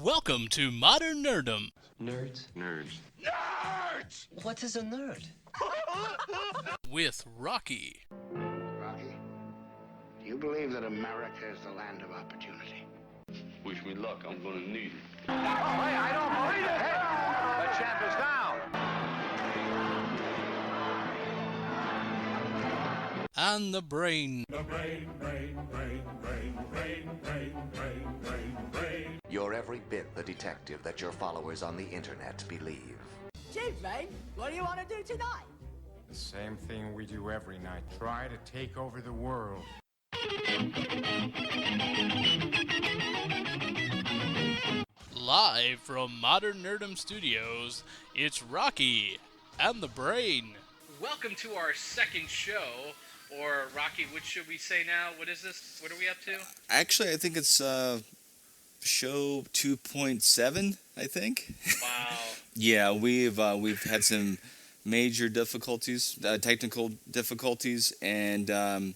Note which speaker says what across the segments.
Speaker 1: Welcome to Modernerdom.
Speaker 2: Nerds?
Speaker 3: Nerds.
Speaker 2: Nerds! What is a nerd?
Speaker 1: With Rocky.
Speaker 4: Rocky, do you believe that America is the land of opportunity?
Speaker 3: Wish me luck, I'm gonna need it.
Speaker 4: Oh, hey, I don't believe it! Hey, the champ is down!
Speaker 1: And the Brain.
Speaker 5: The brain.
Speaker 6: You're every bit the detective that your followers on the internet believe.
Speaker 7: Chief, mate, what do you want to do tonight?
Speaker 8: The same thing we do every night. Try to take over the world.
Speaker 1: Live from Modernerdom Studios, it's Rocky and the Brain. Welcome to our second show, or Rocky, what should we say now? What is this? What are we up to?
Speaker 9: Actually, I think it's show 2.7, I think. Wow. Yeah, we've had some major difficulties, technical difficulties, and our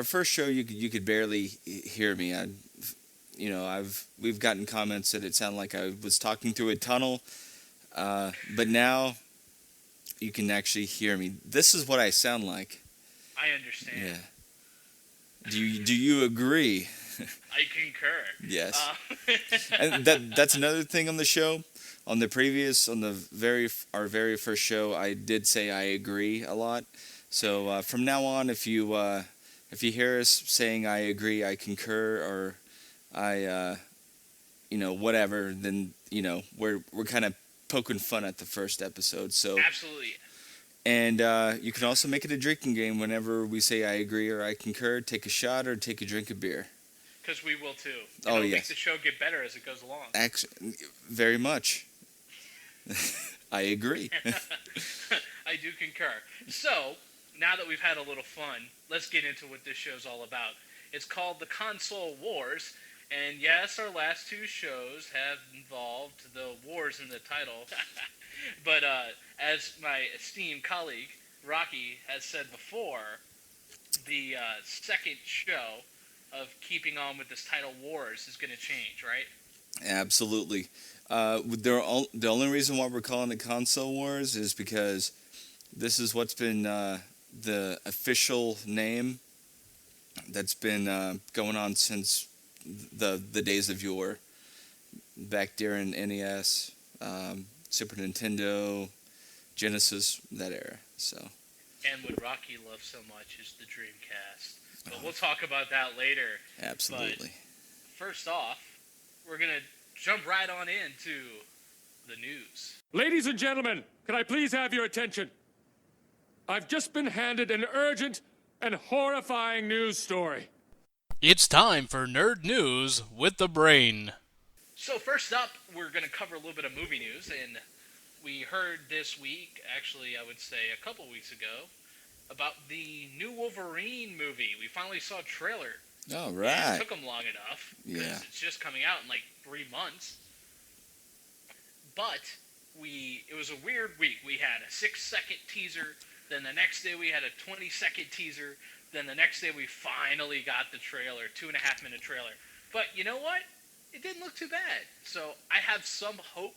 Speaker 9: first show you could barely hear me. We've gotten comments that it sounded like I was talking through a tunnel, but now you can actually hear me. This is what I sound like.
Speaker 1: I understand.
Speaker 9: Yeah. Do you agree?
Speaker 1: I concur.
Speaker 9: Yes. And that's another thing on the show. On our very first show, I did say I agree a lot. So from now on, if you hear us saying I agree, I concur, or I whatever, then we're kind of poking fun at the first episode. So
Speaker 1: absolutely.
Speaker 9: And you can also make it a drinking game. Whenever we say I agree or I concur, take a shot or take a drink of beer.
Speaker 1: Because we will too.
Speaker 9: It'll
Speaker 1: make the show get better as it goes along.
Speaker 9: Actually, very much. I agree.
Speaker 1: I do concur. So, now that we've had a little fun, let's get into what this show's all about. It's called The Console Wars, and yes, our last two shows have involved the wars in the title. But as my esteemed colleague, Rocky, has said before, the second show of keeping on with this title wars is going to change, right?
Speaker 9: Absolutely. The only reason why we're calling it Console Wars is because this is what's been the official name that's been going on since the days of yore, back during NES, Super Nintendo, Genesis, that era. So.
Speaker 1: And what Rocky loves so much is the Dreamcast. But we'll talk about that later.
Speaker 9: Absolutely.
Speaker 1: But first off, we're going to jump right on into the news.
Speaker 5: Ladies and gentlemen, can I please have your attention? I've just been handed an urgent and horrifying news story.
Speaker 1: It's time for Nerd News with the Brain. So first up, we're going to cover a little bit of movie news, and we heard this week, actually I would say a couple weeks ago, about the new Wolverine movie. We finally saw a trailer.
Speaker 9: All right.
Speaker 1: It took them long enough, because it's just coming out in like 3 months. But it was a weird week. We had a 6-second teaser, then the next day we had a 20-second teaser, then the next day we finally got the trailer, 2.5-minute trailer. But you know what? It didn't look too bad. So I have some hope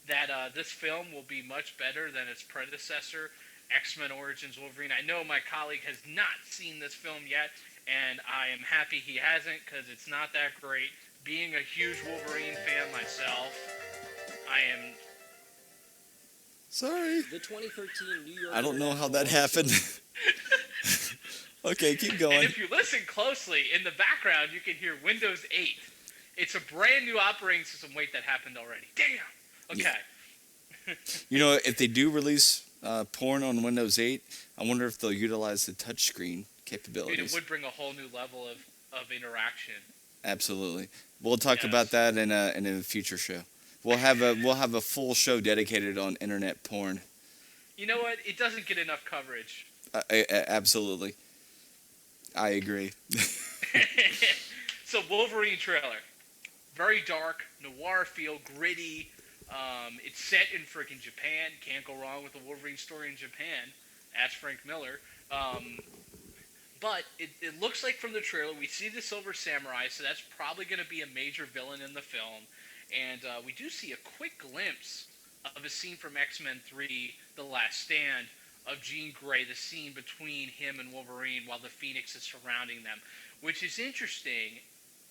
Speaker 1: that this film will be much better than its predecessor, X-Men Origins Wolverine. I know my colleague has not seen this film yet, and I am happy he hasn't, because it's not that great. Being a huge Wolverine fan myself, I am...
Speaker 9: Sorry.
Speaker 7: The 2013 New York...
Speaker 9: I don't know how that happened. Okay, keep going.
Speaker 1: And if you listen closely, in the background, you can hear Windows 8. It's a brand new operating system. Wait, that happened already. Damn! Okay.
Speaker 9: Yeah. If they do release porn on Windows 8, I wonder if they'll utilize the touchscame capabilities.
Speaker 1: Dude, it would bring a whole new level of interaction.
Speaker 9: Absolutely. We'll talk about that in a future show. We'll have a full show dedicated on internet porn.
Speaker 1: You know what? It doesn't get enough coverage.
Speaker 9: Absolutely. I agree.
Speaker 1: So Wolverine trailer. Very dark, noir feel, gritty. It's set in freaking Japan. Can't go wrong with the Wolverine story in Japan. Ask Frank Miller. But it looks like from the trailer, we see the Silver Samurai, so that's probably going to be a major villain in the film. And we do see a quick glimpse of a scene from X-Men 3, The Last Stand, of Jean Grey, the scene between him and Wolverine while the Phoenix is surrounding them, which is interesting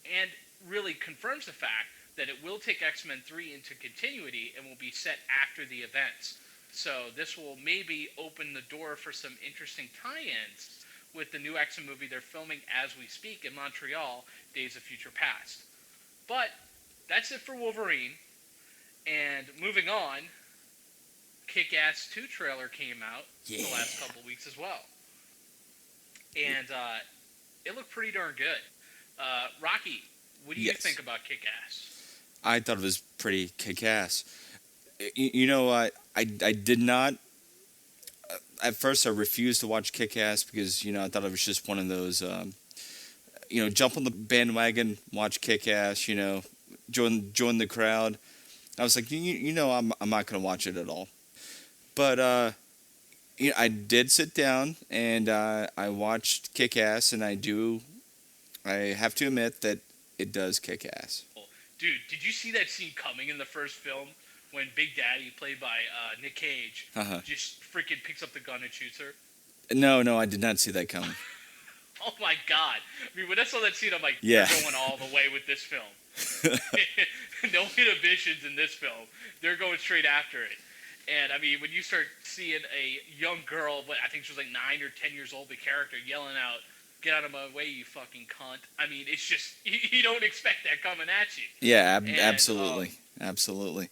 Speaker 1: and really confirms the fact that it will take X-Men 3 into continuity and will be set after the events. So this will maybe open the door for some interesting tie-ins with the new X-Men movie they're filming as we speak in Montreal, Days of Future Past. But that's it for Wolverine. And moving on, Kick-Ass 2 trailer came out the last couple weeks as well. And it looked pretty darn good. Rocky, what do you think about Kick-Ass?
Speaker 9: I thought it was pretty kick-ass. I did not... At first, I refused to watch Kick-Ass because, I thought it was just one of those, jump on the bandwagon, watch Kick-Ass, join the crowd. I was like, I'm not going to watch it at all. But, I did sit down and I watched Kick-Ass, and I have to admit that it does kick ass.
Speaker 1: Dude, did you see that scene coming in the first film when Big Daddy, played by Nick Cage, just freaking picks up the gun and shoots her?
Speaker 9: No, I did not see that coming.
Speaker 1: Oh my god. I mean, when I saw that scene, I'm like,
Speaker 9: yeah.
Speaker 1: They're going all the way with this film. No inhibitions in this film. They're going straight after it. And, I mean, when you start seeing a young girl, I think she was like 9 or 10 years old, the character, yelling out, "Get out of my way, you fucking cunt." I mean, it's just, you don't expect that coming at you.
Speaker 9: Yeah, absolutely. Absolutely.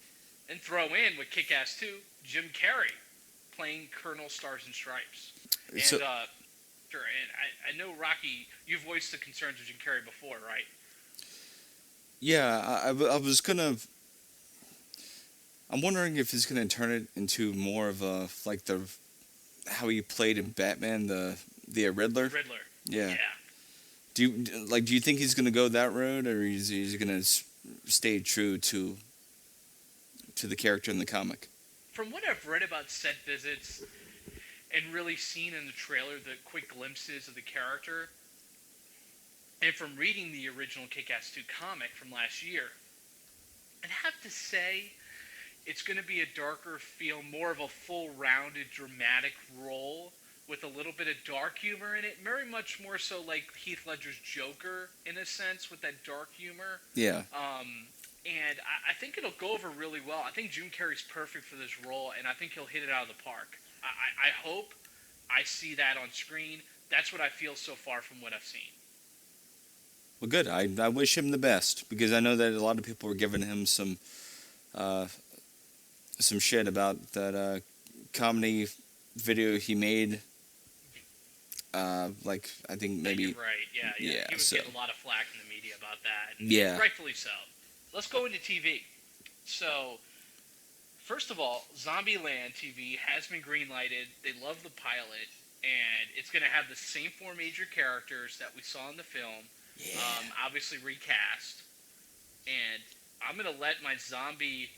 Speaker 1: And throw in, with Kick-Ass 2, Jim Carrey playing Colonel Stars and Stripes. And,
Speaker 9: so,
Speaker 1: sure, and I know, Rocky, you've voiced the concerns of Jim Carrey before, right?
Speaker 9: Yeah, I was going to... I'm wondering if he's going to turn it into more of a, like, how he played in Batman, the Riddler.
Speaker 1: Riddler.
Speaker 9: Yeah. Do you think he's going to go that road, or is he going to stay true to the character in the comic?
Speaker 1: From what I've read about set visits and really seen in the trailer, the quick glimpses of the character, and from reading the original Kick-Ass 2 comic from last year, I'd have to say it's going to be a darker feel, more of a full-rounded dramatic role with a little bit of dark humor in it, very much more so like Heath Ledger's Joker, in a sense, with that dark humor.
Speaker 9: Yeah.
Speaker 1: And I think it'll go over really well. I think Jim Carrey's perfect for this role, and I think he'll hit it out of the park. I hope I see that on screen. That's what I feel so far from what I've seen.
Speaker 9: Well, good. I wish him the best, because I know that a lot of people were giving him some shit about that comedy video he made. I think maybe...
Speaker 1: You're right, yeah. He was getting a lot of flack in the media about that.
Speaker 9: Yeah.
Speaker 1: Rightfully so. Let's go into TV. So, first of all, Zombieland TV has been greenlighted. They love the pilot, and it's going to have the same 4 major characters that we saw in the film, obviously recast. And I'm going to let my zombie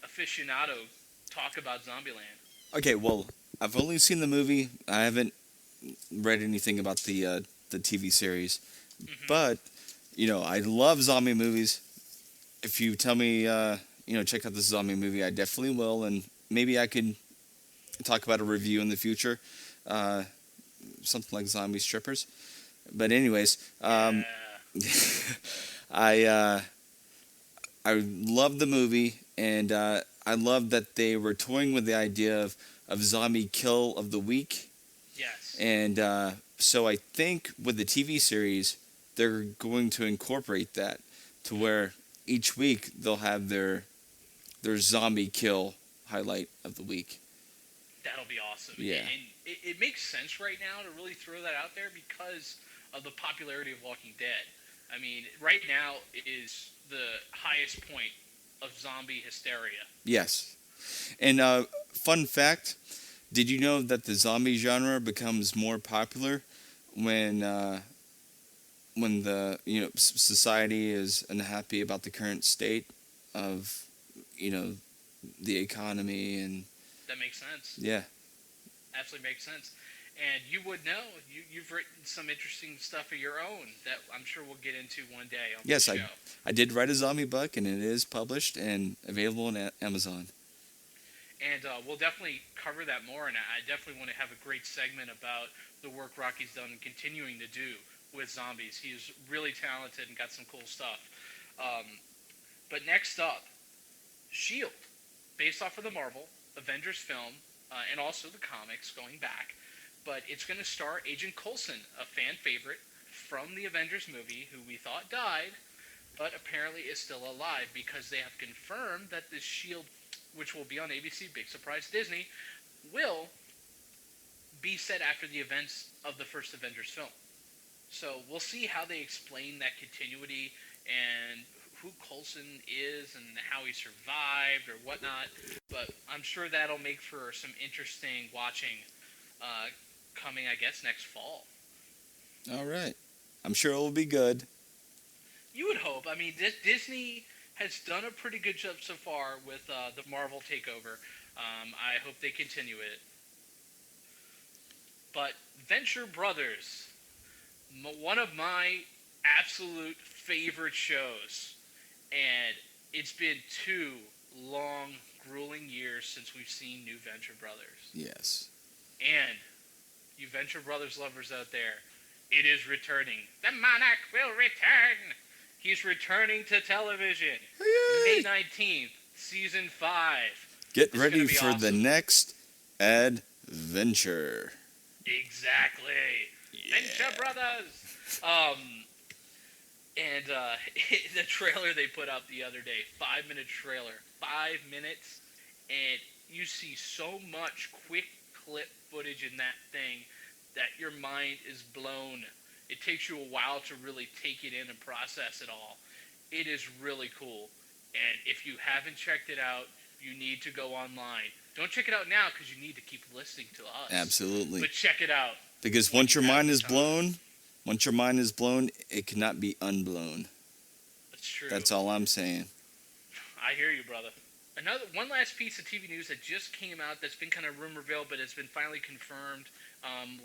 Speaker 1: aficionado talk about Zombieland.
Speaker 9: Okay, well, I've only seen the movie. I haven't read anything about the TV series.
Speaker 1: Mm-hmm.
Speaker 9: But, I love zombie movies. If you tell me, check out this zombie movie, I definitely will. And maybe I could talk about a review in the future. Something like Zombie Strippers. But anyways, I love the movie, and I love that they were toying with the idea of zombie kill of the week.
Speaker 1: Yes.
Speaker 9: And so I think with the TV series, they're going to incorporate that to where each week they'll have their zombie kill highlight of the week.
Speaker 1: That'll be awesome.
Speaker 9: Yeah.
Speaker 1: And it makes sense right now to really throw that out there because of the popularity of Walking Dead. I mean, right now it is the highest point of zombie hysteria.
Speaker 9: Yes. And fun fact, did you know that the zombie genre becomes more popular when the society is unhappy about the current state of the economy? And
Speaker 1: that makes sense.
Speaker 9: Yeah,
Speaker 1: absolutely makes sense. And you would know. You've written some interesting stuff of your own that I'm sure we'll get into one day on
Speaker 9: Yes,
Speaker 1: the show.
Speaker 9: I did write a zombie book, and it is published and available on Amazon.
Speaker 1: And we'll definitely cover that more, and I definitely want to have a great segment about the work Rocky's done and continuing to do with zombies. He's really talented and got some cool stuff. But next up, Shield, based off of the Marvel Avengers film, and also the comics going back. But it's going to star Agent Coulson, a fan favorite from the Avengers movie, who we thought died, but apparently is still alive because they have confirmed that this Shield, which will be on ABC, big surprise Disney, will be set after the events of the first Avengers film. So we'll see how they explain that continuity and who Coulson is and how he survived or whatnot. But I'm sure that'll make for some interesting watching coming, I guess, next fall.
Speaker 9: All right. I'm sure it will be good.
Speaker 1: You would hope. I mean, Disney has done a pretty good job so far with the Marvel takeover. I hope they continue it. But Venture Brothers, one of my absolute favorite shows. And it's been 2 long, grueling years since we've seen new Venture Brothers.
Speaker 9: Yes.
Speaker 1: And you Venture Brothers lovers out there, it is returning. The Monarch will return. He's returning to television. May 19th, season 5.
Speaker 9: Get ready for the next adventure.
Speaker 1: Exactly. Yeah. Venture Brothers. And the trailer they put out the other day, 5-minute trailer, 5 minutes, and you see so much quick clip footage in that thing that your mind is blown. It takes you a while to really take it in and process it all. It is really cool. And if you haven't checked it out, you need to go online. Don't check it out now because you need to keep listening to us.
Speaker 9: Absolutely.
Speaker 1: But check it out.
Speaker 9: Because once your mind is blown, it cannot be unblown.
Speaker 1: That's true.
Speaker 9: That's all I'm saying.
Speaker 1: I hear you, brother. One last piece of TV news that just came out that's been kind of rumor-ville, but has been finally confirmed.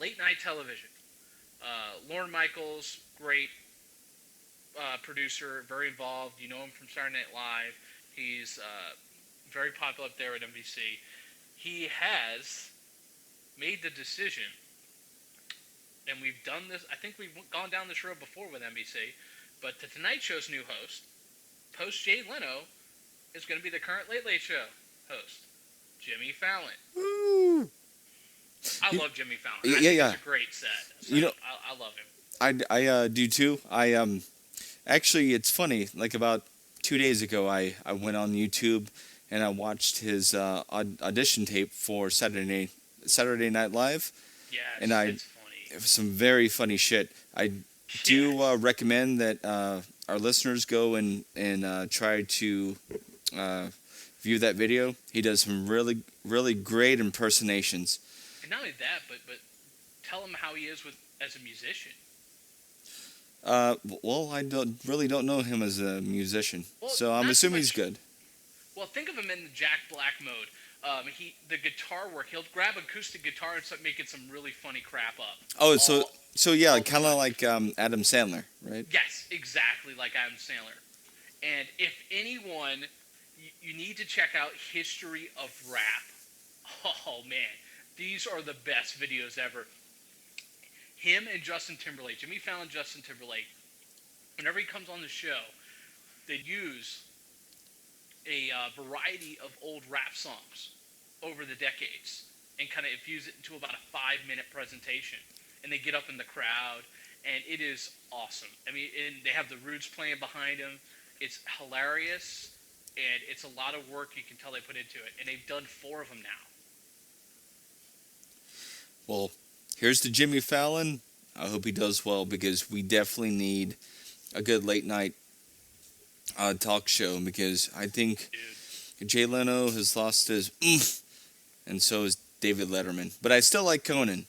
Speaker 1: Late night television. Lorne Michaels, great producer, very involved. You know him from Saturday Night Live. He's very popular up there at NBC. He has made the decision, and we've done this, I think we've gone down this road before with NBC, but the Tonight Show's new host, post Jay Leno, is going to be the current Late Late Show host, Jimmy Fallon.
Speaker 9: Woo!
Speaker 1: I love Jimmy Fallon.
Speaker 9: Yeah,
Speaker 1: I think
Speaker 9: yeah.
Speaker 1: It's a great set. So
Speaker 9: You know,
Speaker 1: I love him.
Speaker 9: I do too. Actually, it's funny. Like about 2 days ago, I went on YouTube and I watched his audition tape for Saturday Night Live.
Speaker 1: Yeah,
Speaker 9: and
Speaker 1: it's funny.
Speaker 9: It was some very funny shit. I do recommend that our listeners go and try to view that video. He does some really, really great impersonations.
Speaker 1: And not only that, but tell him how he is as a musician.
Speaker 9: Well, I don't know him as a musician,
Speaker 1: Well,
Speaker 9: so I'm
Speaker 1: not so
Speaker 9: assuming he's
Speaker 1: much-
Speaker 9: good.
Speaker 1: Well, think of him in the Jack Black mode. The guitar work, he'll grab acoustic guitar and start making some really funny crap up.
Speaker 9: Oh, so yeah, kind of like Adam Sandler, right?
Speaker 1: Yes, exactly like Adam Sandler. And if anyone, you need to check out History of Rap. Oh, man. These are the best videos ever. Him and Justin Timberlake, Jimmy Fallon, Justin Timberlake, whenever he comes on the show, they use a variety of old rap songs over the decades and kind of infuse it into about a 5-minute presentation. And they get up in the crowd, and it is awesome. I mean, and they have the Roots playing behind them. It's hilarious, and it's a lot of work you can tell they put into it. And they've done 4 of them now.
Speaker 9: Well, here's to Jimmy Fallon. I hope he does well because we definitely need a good late night talk show because I think Jay Leno has lost his oomph, and so has David Letterman. But I still like Conan.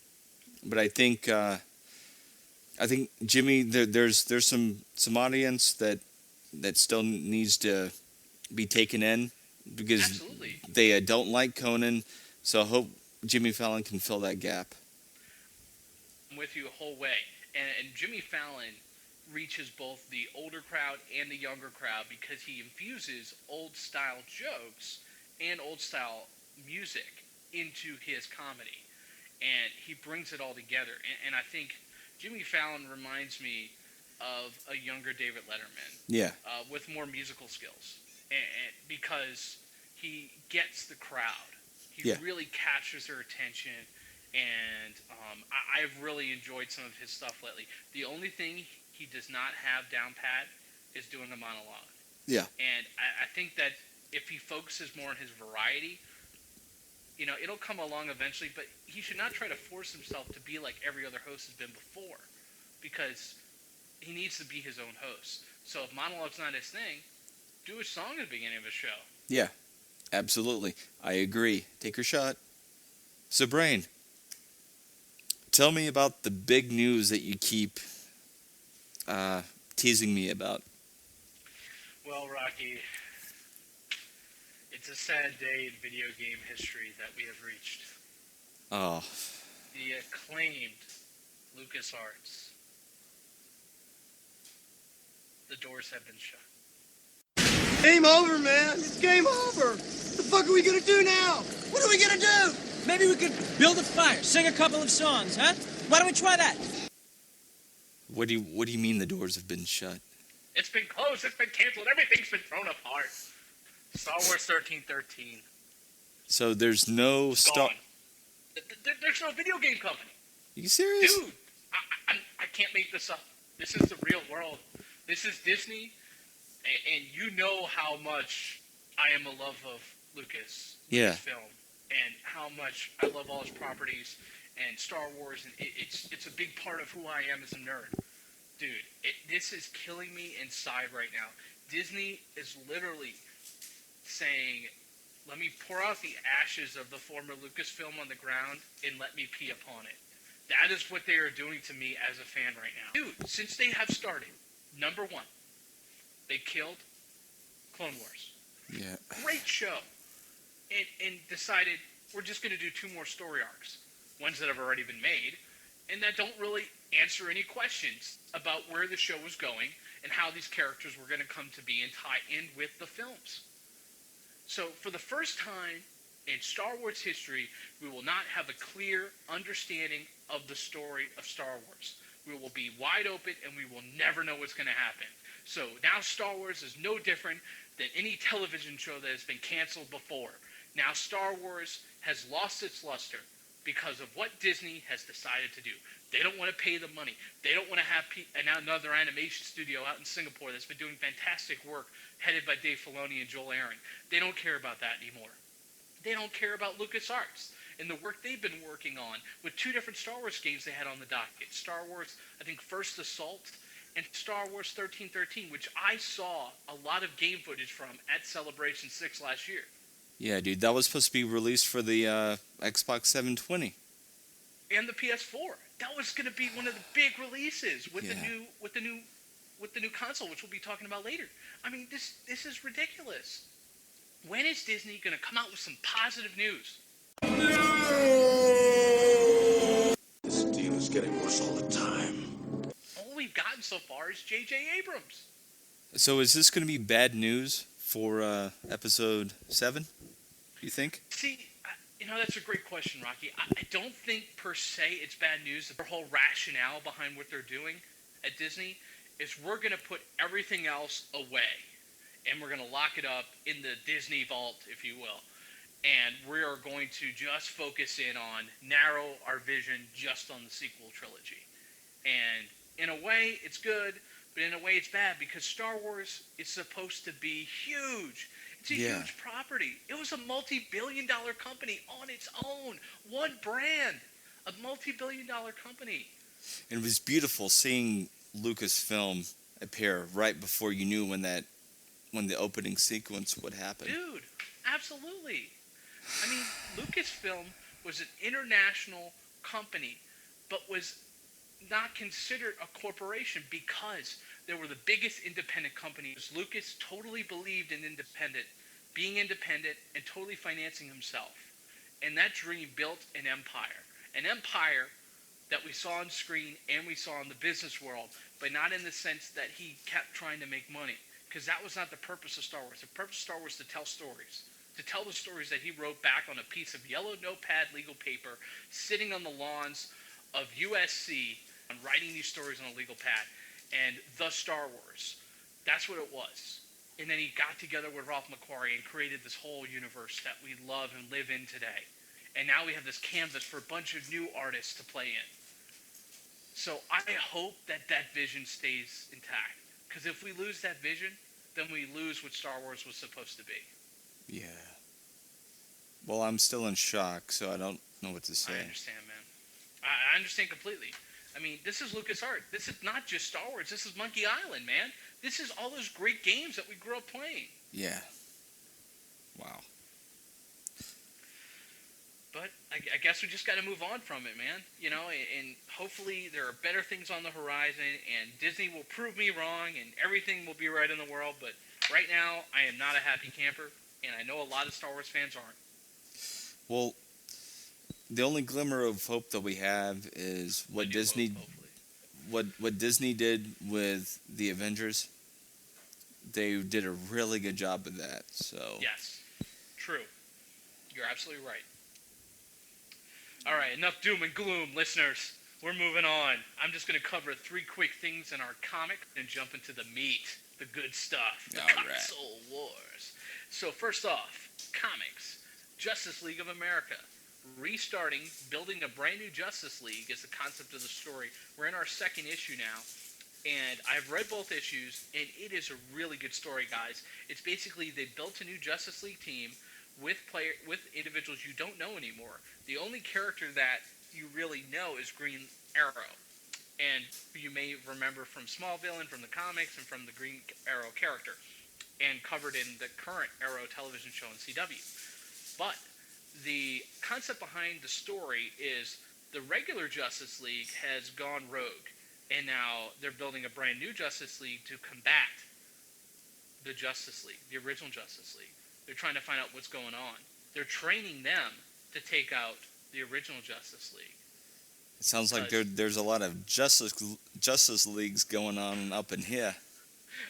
Speaker 9: But I think Jimmy, there's some audience that still needs to be taken in because
Speaker 1: Absolutely.
Speaker 9: they don't like Conan. So I hope Jimmy Fallon can fill that gap.
Speaker 1: with you the whole way. And Jimmy Fallon reaches both the older crowd and the younger crowd because he infuses old-style jokes and old-style music into his comedy. And he brings it all together. And I think Jimmy Fallon reminds me of a younger David Letterman.
Speaker 9: Yeah.
Speaker 1: With more musical skills. And because he gets the crowd. He really captures their attention. And I've really enjoyed some of his stuff lately. The only thing he does not have down pat is doing a monologue.
Speaker 9: Yeah.
Speaker 1: And I think that if he focuses more on his variety, it'll come along eventually, but he should not try to force himself to be like every other host has been before, because he needs to be his own host. So if monologue's not his thing, do a song at the beginning of a show.
Speaker 9: Yeah, absolutely. I agree. Take your shot. So, Brain, tell me about the big news that you keep teasing me about.
Speaker 1: Well, Rocky, it's a sad day in video game history that we have reached.
Speaker 9: Oh.
Speaker 1: The acclaimed LucasArts. The doors have been shut.
Speaker 7: Game over, man. It's game over. What the fuck are we gonna do now? What are we gonna do? Maybe we could build a fire, sing a couple of songs, huh? Why don't we try that?
Speaker 9: What do you mean the doors have been shut?
Speaker 1: It's been closed. It's been canceled. Everything's been thrown apart. Star Wars 1313.
Speaker 9: So there's no
Speaker 1: Gone. There's no video game company.
Speaker 9: Are you serious?
Speaker 1: Dude, I can't make this up. This is the real world. This is Disney, and you know how much I am a love of Lucasfilm, and how much I love all his properties and Star Wars, and it's a big part of who I am as a nerd. Dude, this is killing me inside right now. Disney is literally saying, let me pour out the ashes of the former Lucasfilm on the ground and let me pee upon it. That is what they are doing to me as a fan right now. Dude, since they have started, number one, they killed Clone Wars.
Speaker 9: Yeah.
Speaker 1: Great show. And decided we're just going to do 2 more story arcs. Ones that have already been made, and that don't really answer any questions about where the show was going and how these characters were going to come to be and tie in with the films. So for the first time in Star Wars history, we will not have a clear understanding of the story of Star Wars. We will be wide open and we will never know what's going to happen. So now Star Wars is no different than any television show that has been canceled before. Now Star Wars has lost its luster because of what Disney has decided to do. They don't want to pay the money. They don't want to have another animation studio out in Singapore that's been doing fantastic work, headed by Dave Filoni and Joel Aaron. They don't care about that anymore. They don't care about LucasArts and the work they've been working on with 2 different Star Wars games they had on the docket. Star Wars, I think, First Assault, and Star Wars 1313, which I saw a lot of game footage from at Celebration 6 last year.
Speaker 9: Yeah, dude, that was supposed to be released for the Xbox 720
Speaker 1: and the PS4. That was going to be one of the big releases with the new console, which we'll be talking about later. I mean, this is ridiculous. When is Disney going to come out with some positive news?
Speaker 4: This deal is getting worse all the time.
Speaker 1: All we've gotten so far is J.J. Abrams.
Speaker 9: So is this going to be bad news for episode 7, you think?
Speaker 1: See, that's a great question, Rocky. I don't think per se it's bad news. Their whole rationale behind what they're doing at Disney is we're going to put everything else away, and we're going to lock it up in the Disney vault, if you will. And we are going to just focus in on, narrow our vision just on the sequel trilogy. And in a way, it's good, but in a way, it's bad because Star Wars is supposed to be huge. It's a huge property. It was a multi-billion-dollar company on its own. One brand. A multi-billion-dollar company.
Speaker 9: And it was beautiful seeing Lucasfilm appear right before you knew when the opening sequence would happen.
Speaker 1: Dude, absolutely. I mean, Lucasfilm was an international company, but was not considered a corporation because they were the biggest independent companies. Lucas totally believed in being independent and totally financing himself. And that dream built an empire. An empire that we saw on screen and we saw in the business world, but not in the sense that he kept trying to make money. Because that was not the purpose of Star Wars. The purpose of Star Wars was to tell stories. To tell the stories that he wrote back on a piece of yellow notepad legal paper, sitting on the lawns of USC, and writing these stories on a legal pad. And the Star Wars. That's what it was. And then he got together with Ralph McQuarrie and created this whole universe that we love and live in today. And now we have this canvas for a bunch of new artists to play in. So I hope that that vision stays intact. Because if we lose that vision, then we lose what Star Wars was supposed to be.
Speaker 9: Yeah. Well, I'm still in shock, so I don't know what to say.
Speaker 1: I understand, man. I understand completely. I mean, this is LucasArts. This is not just Star Wars. This is Monkey Island, man. This is all those great games that we grew up playing.
Speaker 9: Yeah. Wow.
Speaker 1: But I guess we just got to move on from it, man. You know, and hopefully there are better things on the horizon, and Disney will prove me wrong, and everything will be right in the world. But right now, I am not a happy camper, and I know a lot of Star Wars fans aren't.
Speaker 9: Well, the only glimmer of hope that we have is what Disney, what Disney did with the Avengers. They did a really good job of that. So
Speaker 1: yes, true. You're absolutely right. All right, enough doom and gloom, listeners. We're moving on. I'm just going to cover 3 quick things in our comic and jump into the meat, the good stuff, the console wars. So first off, comics. Justice League of America. Restarting, building a brand new Justice League is the concept of the story. We're in our 2nd issue now, and I've read both issues, and it is a really good story, guys. It's basically they built a new Justice League team with individuals you don't know anymore. The only character that you really know is Green Arrow, and you may remember from Smallville and from the comics and from the Green Arrow character, and covered in the current Arrow television show on CW. But the concept behind the story is the regular Justice League has gone rogue, and now they're building a brand new Justice League to combat the Justice League, the original Justice League. They're trying to find out what's going on. They're training them to take out the original Justice League.
Speaker 9: it sounds like there's a lot of Justice Leagues going on up in here.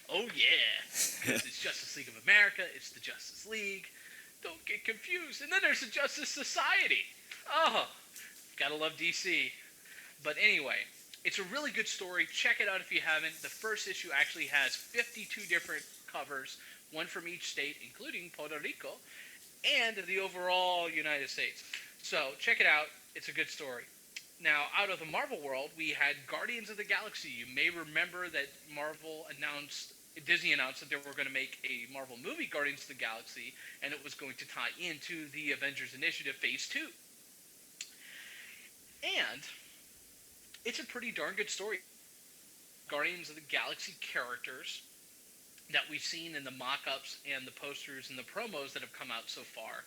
Speaker 1: Oh yeah, it's Justice League of America. It's the Justice League. Don't get confused. And then there's the Justice Society. Oh, gotta love DC. But anyway, it's a really good story. Check it out if you haven't. The first issue actually has 52 different covers, one from each state, including Puerto Rico, and the overall United States. So check it out. It's a good story. Now, out of the Marvel world, we had Guardians of the Galaxy. You may remember that Disney announced that they were going to make a Marvel movie, Guardians of the Galaxy, and it was going to tie into the Avengers Initiative Phase 2. And it's a pretty darn good story. Guardians of the Galaxy characters that we've seen in the mock-ups and the posters and the promos that have come out so far,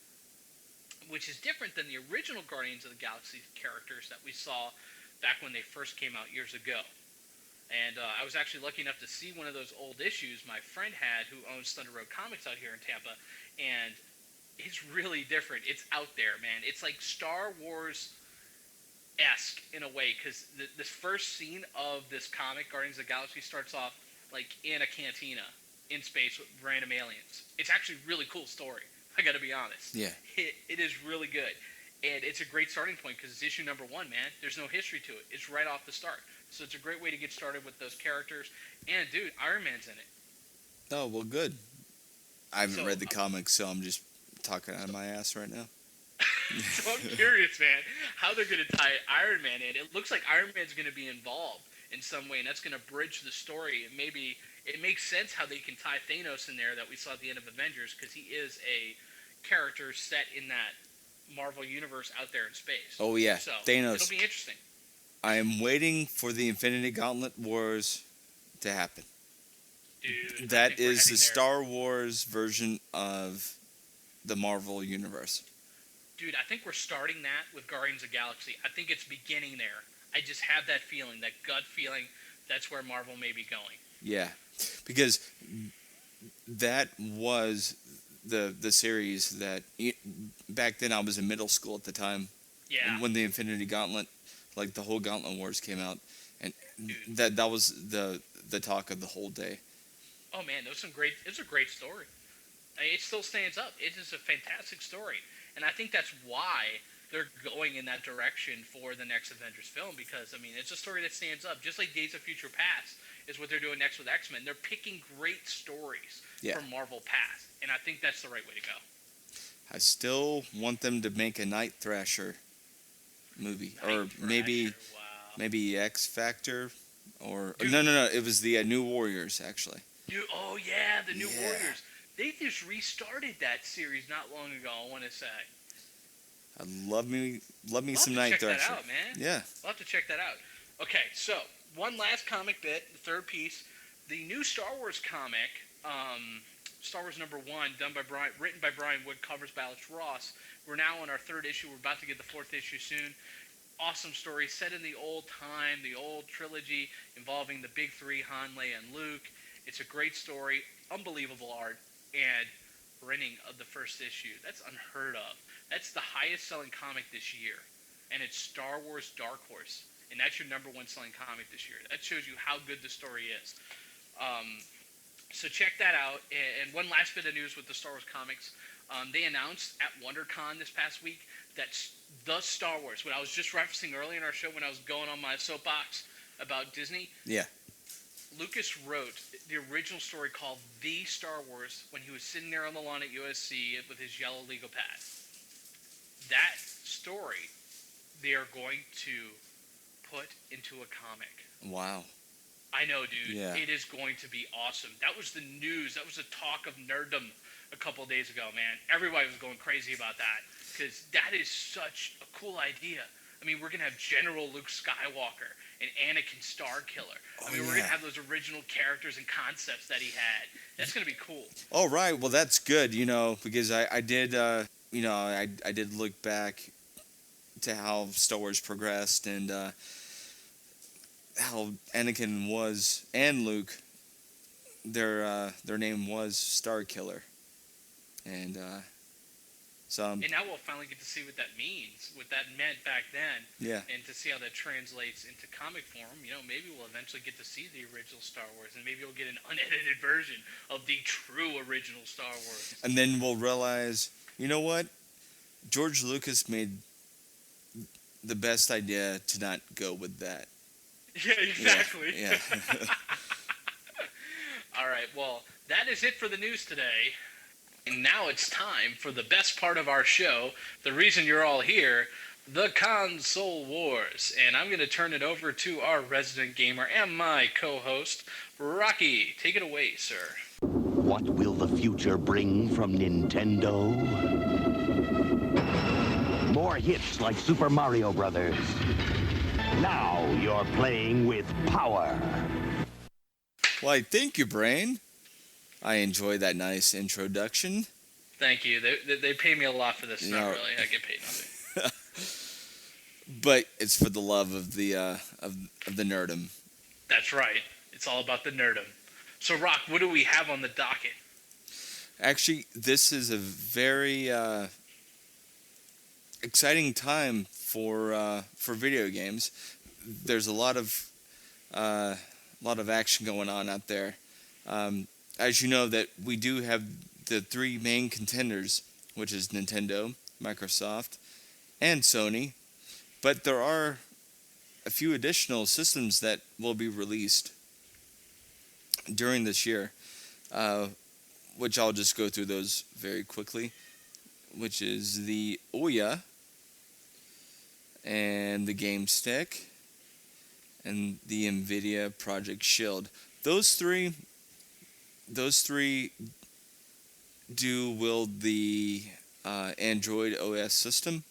Speaker 1: which is different than the original Guardians of the Galaxy characters that we saw back when they first came out years ago. And I was actually lucky enough to see one of those old issues my friend had, who owns Thunder Road Comics out here in Tampa, and it's really different. It's out there, man. It's like Star Wars-esque in a way, because this first scene of this comic, Guardians of the Galaxy, starts off like in a cantina in space with random aliens. It's actually a really cool story. I got to be honest.
Speaker 9: Yeah.
Speaker 1: It is really good. And it's a great starting point because it's issue number 1, man. There's no history to it. It's right off the start. So it's a great way to get started with those characters. And, dude, Iron Man's in it.
Speaker 9: Oh, well, good. I haven't read the comics, so I'm just talking out of my ass right now.
Speaker 1: So I'm curious, man, how they're going to tie Iron Man in. It looks like Iron Man's going to be involved in some way, and that's going to bridge the story. And maybe it makes sense how they can tie Thanos in there that we saw at the end of Avengers, because he is a character set in that Marvel universe out there in space.
Speaker 9: Oh, yeah.
Speaker 1: So
Speaker 9: Thanos.
Speaker 1: It'll be interesting.
Speaker 9: I am waiting for the Infinity Gauntlet Wars to happen.
Speaker 1: Dude,
Speaker 9: that is the Star Wars version of the Marvel universe.
Speaker 1: Dude, I think we're starting that with Guardians of the Galaxy. I think it's beginning there. I just have that feeling, that gut feeling, that's where Marvel may be going.
Speaker 9: Yeah, because that was the series that back then I was in middle school at the time.
Speaker 1: Yeah.
Speaker 9: When the Infinity Gauntlet Like the whole Gauntlet Wars came out, and that was the talk of the whole day.
Speaker 1: Oh man, it's a great story. It still stands up. It is a fantastic story, and I think that's why they're going in that direction for the next Avengers film, because I mean it's a story that stands up, just like Days of Future Past is what they're doing next with X-Men. They're picking great stories from Marvel Past, and I think that's the right way to go.
Speaker 9: I still want them to make a Night Thrasher movie, or maybe X Factor, or no, it was the New Warriors actually.
Speaker 1: The New Warriors. They just restarted that series not long ago, I want to say.
Speaker 9: I love me some Night Thrasher.
Speaker 1: Check that out, man.
Speaker 9: Yeah.
Speaker 1: We'll have to check that out. Okay, so one last comic bit, the third piece. The new Star Wars comic, Star Wars #1, written by Brian Wood, covers by Alex Ross. We're now on our third issue. We're about to get the fourth issue soon. Awesome story, set in the old time, the old trilogy involving the big three, Han, Leia, and Luke. It's a great story, unbelievable art, and printing of the first issue. That's unheard of. That's the highest selling comic this year, and it's Star Wars Dark Horse, and that's your #1 selling comic this year. That shows you how good the story is. So check that out. And one last bit of news with the Star Wars comics. They announced at WonderCon this past week that the Star Wars, what I was just referencing earlier in our show when I was going on my soapbox about Disney.
Speaker 9: Yeah.
Speaker 1: Lucas wrote the original story called The Star Wars when he was sitting there on the lawn at USC with his yellow Lego pad. That story they are going to put into a comic.
Speaker 9: Wow.
Speaker 1: I know, dude.
Speaker 9: Yeah.
Speaker 1: It is going to be awesome. That was the news. That was the talk of nerddom a couple of days ago, man. Everybody was going crazy about that because that is such a cool idea. I mean, we're going to have General Luke Skywalker and Anakin Starkiller. I mean, we're going to have those original characters and concepts that he had. That's going to be cool.
Speaker 9: Oh, right. Well, that's good, because I did, I did look back to how Star Wars progressed and how Anakin was, and Luke, their name was Starkiller. And
Speaker 1: and now we'll finally get to see what that means, what that meant back then.
Speaker 9: Yeah.
Speaker 1: And to see how that translates into comic form. Maybe we'll eventually get to see the original Star Wars, and maybe we'll get an unedited version of the true original Star Wars.
Speaker 9: And then we'll realize, you know what? George Lucas made the best idea to not go with that.
Speaker 1: Yeah, exactly.
Speaker 9: Yeah.
Speaker 1: All right, well, that is it for the news today. And now it's time for the best part of our show, the reason you're all here, the Console Wars. And I'm going to turn it over to our resident gamer and my co-host, Rocky. Take it away, sir.
Speaker 10: What will the future bring from Nintendo? More hits like Super Mario Brothers. Now you're playing with power.
Speaker 9: Why, thank you, Brain. I enjoy that nice introduction.
Speaker 1: Thank you. They pay me a lot for this. Not really. I get paid nothing.
Speaker 9: But it's for the love of the of the nerdom.
Speaker 1: That's right. It's all about the nerdom. So, Rock, what do we have on the docket?
Speaker 9: Actually, this is a very exciting time for video games. There's a lot of action going on out there. As you know, that we do have the three main contenders, which is Nintendo, Microsoft, and Sony. But there are a few additional systems that will be released during this year, which I'll just go through those very quickly, which is the Ouya and the Game Stick and the Nvidia Project Shield. Those three do wield the Android OS system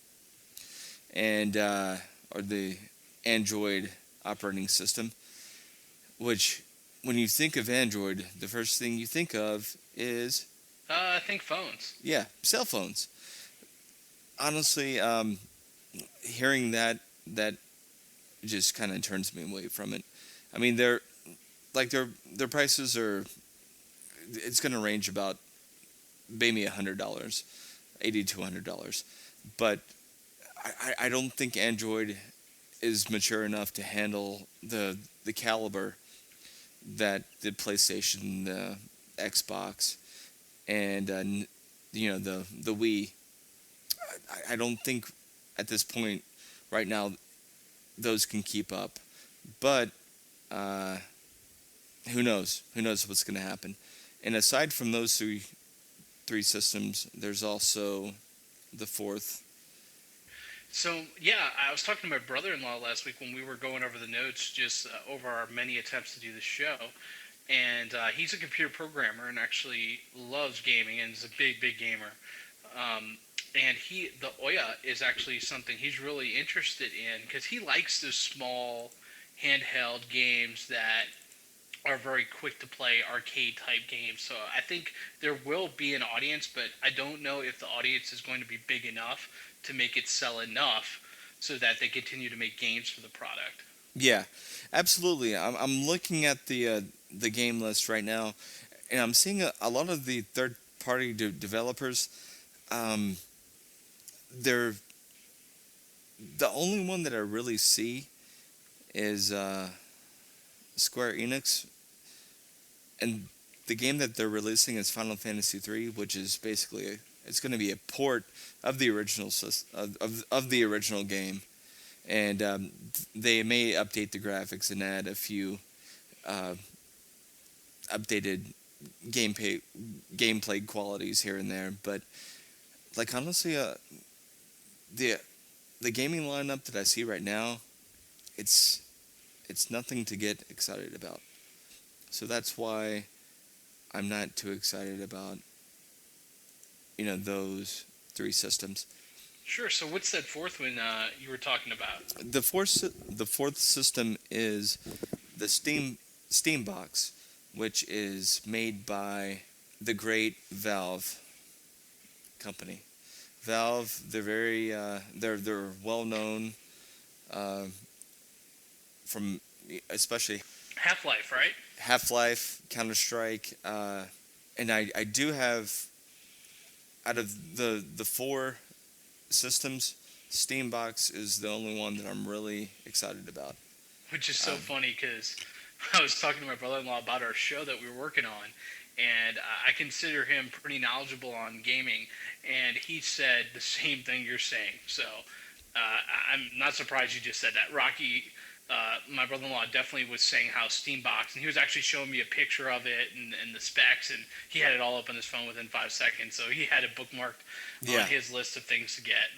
Speaker 9: and or the Android operating system, which when you think of Android, the first thing you think of is
Speaker 1: I think phones.
Speaker 9: Yeah, cell phones. Honestly, hearing that just kind of turns me away from it. I mean, their prices are. It's going to range about maybe $100, $80 to $100, but I don't think Android is mature enough to handle the caliber that the PlayStation, the Xbox, and the Wii. I don't think at this point, right now, those can keep up. But who knows? Who knows what's going to happen? And aside from those three systems, there's also the fourth.
Speaker 1: So, yeah, I was talking to my brother-in-law last week when we were going over the notes, just over our many attempts to do the show. And he's a computer programmer and actually loves gaming and is a big, big gamer. And the Ouya is actually something he's really interested in because he likes those small handheld games that are very quick to play, arcade type games. So I think there will be an audience, but I don't know if the audience is going to be big enough to make it sell enough so that they continue to make games for the product.
Speaker 9: Yeah, absolutely. I'm looking at the game list right now, and I'm seeing a lot of the third-party developers. They're the only one that I really see is Square Enix, and the game that they're releasing is Final Fantasy III, which is basically it's going to be a port of the original of the original game, and they may update the graphics and add a few updated gameplay qualities here and there. But like honestly, the gaming lineup that I see right now, it's nothing to get excited about. So that's why I'm not too excited about those three systems.
Speaker 1: Sure. So what's that fourth one you were talking about?
Speaker 9: The fourth system is the Steam Box, which is made by the great Valve company. Valve, they're very they're well known from especially
Speaker 1: Half-Life, right?
Speaker 9: Half-Life, Counter-Strike, and I do have out of the four systems, Steam Box is the only one that I'm really excited about.
Speaker 1: Which is so funny because I was talking to my brother-in-law about our show that we were working on, and I consider him pretty knowledgeable on gaming, and he said the same thing you're saying. So I'm not surprised you just said that. Rocky, my brother-in-law, definitely was saying how Steam Box, and he was actually showing me a picture of it and the specs, and he had it all up on his phone within 5 seconds, so he had it bookmarked on his list of things to get.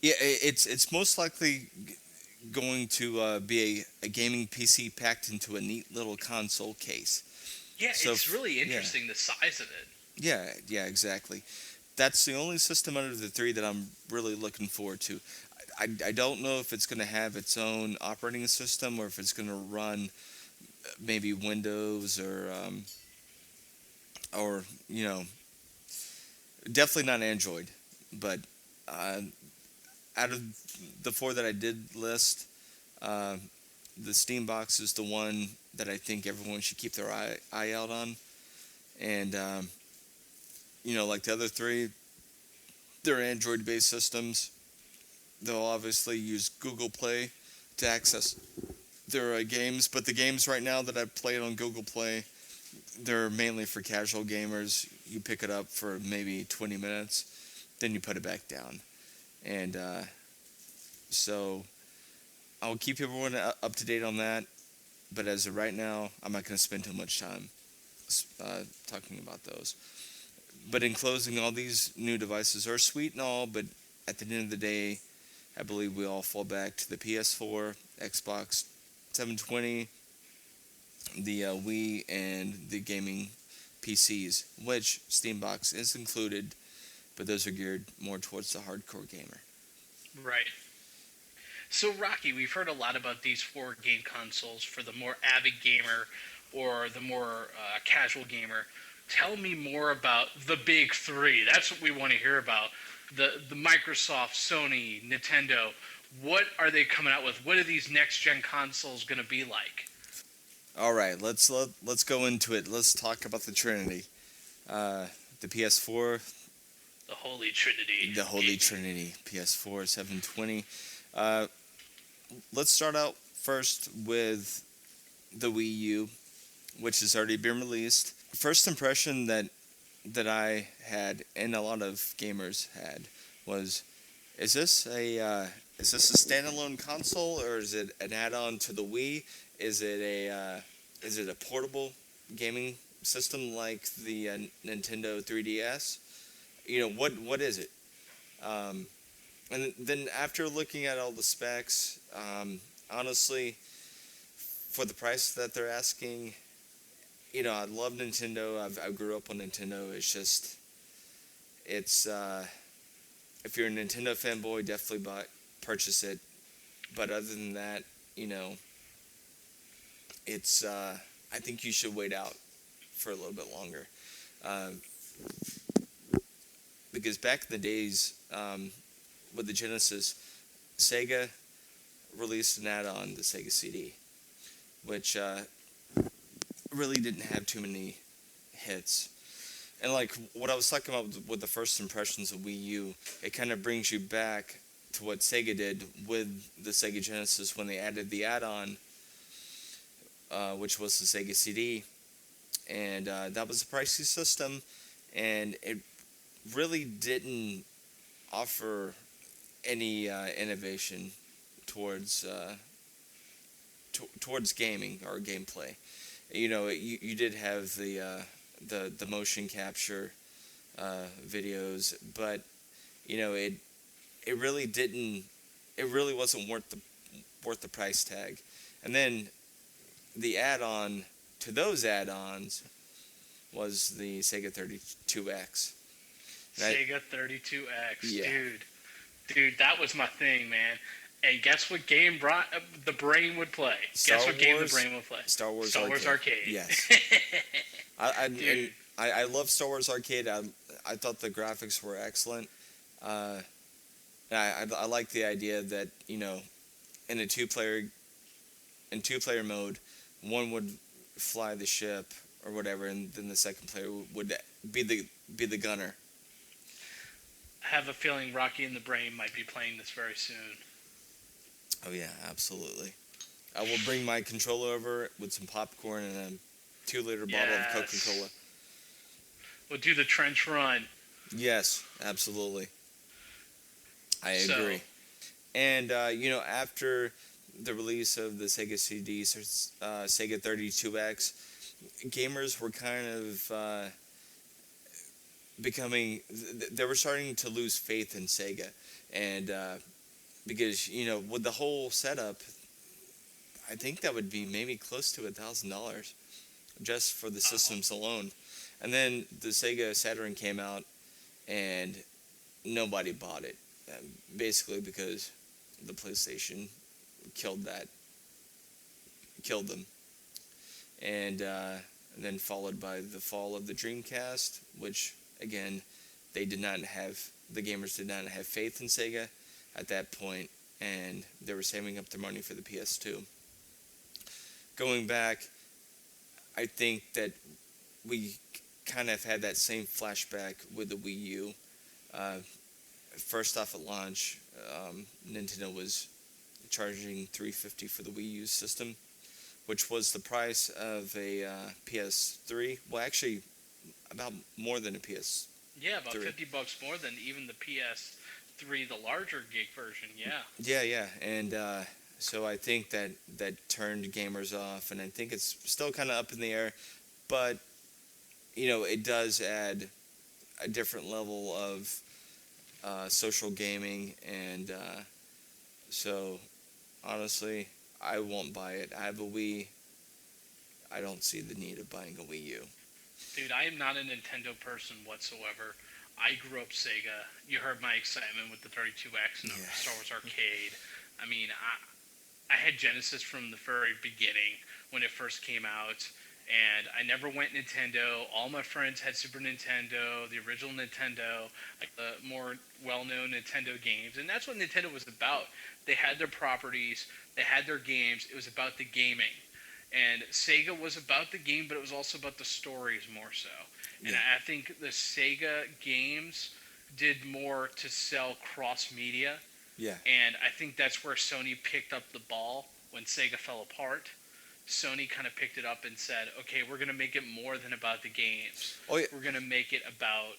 Speaker 9: Yeah, it's most likely going to be a gaming PC packed into a neat little console case.
Speaker 1: Yeah,
Speaker 9: So
Speaker 1: it's really interesting, the size of it.
Speaker 9: Yeah, exactly. That's the only system out of the three that I'm really looking forward to. I don't know if it's going to have its own operating system or if it's going to run maybe Windows or definitely not Android. But out of the four that I did list, the Steam Box is the one that I think everyone should keep their eye out on. And, like the other three, they're Android-based systems. They'll obviously use Google Play to access their games, but the games right now that I've played on Google Play, they're mainly for casual gamers. You pick it up for maybe 20 minutes, then you put it back down. And so I'll keep everyone up to date on that, but as of right now, I'm not going to spend too much time talking about those. But in closing, all these new devices are sweet and all, but at the end of the day, I believe we all fall back to the PS4, Xbox 720, the Wii, and the gaming PCs, which Steambox is included, but those are geared more towards the hardcore gamer.
Speaker 1: Right. So, Rocky, we've heard a lot about these 4 game consoles for the more avid gamer or the more casual gamer. Tell me more about the big 3. That's what we want to hear about. The Microsoft, Sony, Nintendo. What are they coming out with? What are these next-gen consoles going to be like?
Speaker 9: All right, let's go into it. Let's talk about the Trinity. The PS4.
Speaker 1: The Holy Trinity.
Speaker 9: The Holy Trinity. PS4, 720. let's start out first with the Wii U, which has already been released. First impression that I had, and a lot of gamers had, was, is this a standalone console, or is it an add-on to the Wii? Is it a portable gaming system like the Nintendo 3DS? What is it? And then after looking at all the specs, honestly, for the price that they're asking, I love Nintendo. I grew up on Nintendo. It's just, if you're a Nintendo fanboy, definitely purchase it. But other than that, it's, I think you should wait out for a little bit longer. Because back in the days, with the Genesis, Sega released an add-on, the Sega CD, which really didn't have too many hits. And like what I was talking about with the first impressions of Wii U, it kind of brings you back to what Sega did with the Sega Genesis when they added the add-on, which was the Sega CD. And that was a pricey system, and it really didn't offer any innovation towards gaming or gameplay. You did have the motion capture videos, but it really didn't. It really wasn't worth the price tag. And then the add-on to those add-ons was the Sega 32X.
Speaker 1: Sega 32X,
Speaker 9: Yeah.
Speaker 1: Dude, that was my thing, man. And guess what game the brain would play? Guess what game the brain would play?
Speaker 9: Star Wars
Speaker 1: Arcade.
Speaker 9: Yes. I love Star Wars Arcade. I thought the graphics were excellent. And I like the idea that in two-player mode, one would fly the ship or whatever, and then the second player would be the gunner.
Speaker 1: I have a feeling Rocky and the Brain might be playing this very soon.
Speaker 9: Oh yeah, absolutely. I will bring my controller over with some popcorn and a 2-liter bottle of Coca-Cola.
Speaker 1: We'll do the trench run.
Speaker 9: Yes, absolutely. I agree. And after the release of the Sega CD, Sega 32X, gamers were kind of they were starting to lose faith in Sega, and because with the whole setup, I think that would be maybe close to $1,000 just for the systems alone. And then the Sega Saturn came out, and nobody bought it, basically because the PlayStation killed them, and then followed by the fall of the Dreamcast, which again, the gamers did not have faith in Sega at that point, and they were saving up their money for the PS2. Going back, I think that we kind of had that same flashback with the Wii U. First off at launch, Nintendo was charging $350 for the Wii U system, which was the price of a PS3. Well, actually, about more than a PS3.
Speaker 1: Yeah, about $50 more than even the PS3, the larger gig version. Yeah.
Speaker 9: Yeah, and so I think that turned gamers off, and I think it's still kind of up in the air, but it does add a different level of social gaming, and so honestly, I won't buy it. I have a Wii. I don't see the need of buying a Wii U.
Speaker 1: Dude, I am not a Nintendo person whatsoever. I grew up Sega. You heard my excitement with the 32X and Star Wars Arcade. I mean, I had Genesis from the very beginning when it first came out, and I never went Nintendo. All my friends had Super Nintendo, the original Nintendo, like the more well-known Nintendo games, and that's what Nintendo was about. They had their properties, they had their games. It was about the gaming. And Sega was about the game, but it was also about the stories more so. And I think the Sega games did more to sell cross-media
Speaker 9: Yeah.
Speaker 1: And I think that's where Sony picked up the ball when Sega fell apart. Sony kind of picked it up and said, okay, we're going to make it more than about the games.
Speaker 9: Oh, yeah.
Speaker 1: We're going to make it about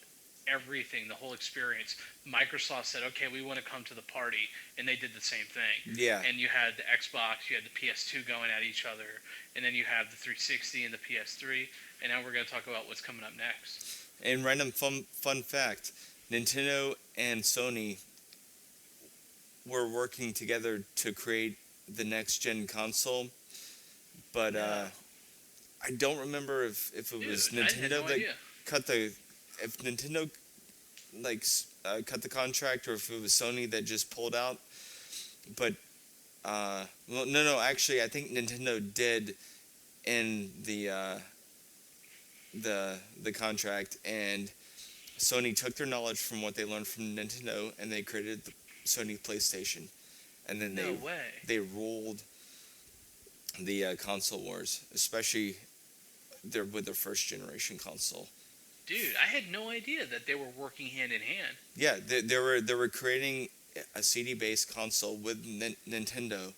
Speaker 1: everything, the whole experience. Microsoft said, okay, we want to come to the party, and they did the same thing.
Speaker 9: Yeah.
Speaker 1: And you had the Xbox, you had the PS2 going at each other, and then you have the 360 and the PS3, and now we're going to talk about what's coming up next.
Speaker 9: And random fun fact, Nintendo and Sony were working together to create the next-gen console, but I don't remember if it was Nintendo that cut the... If Nintendo cut the contract, or if it was Sony that just pulled out. But actually, I think Nintendo did end the contract, and Sony took their knowledge from what they learned from Nintendo, and they created the Sony PlayStation, and then they ruled the console wars, especially with their first generation console.
Speaker 1: Dude, I had no idea that they were working hand in hand.
Speaker 9: Yeah, they were creating a CD-based console with Nintendo,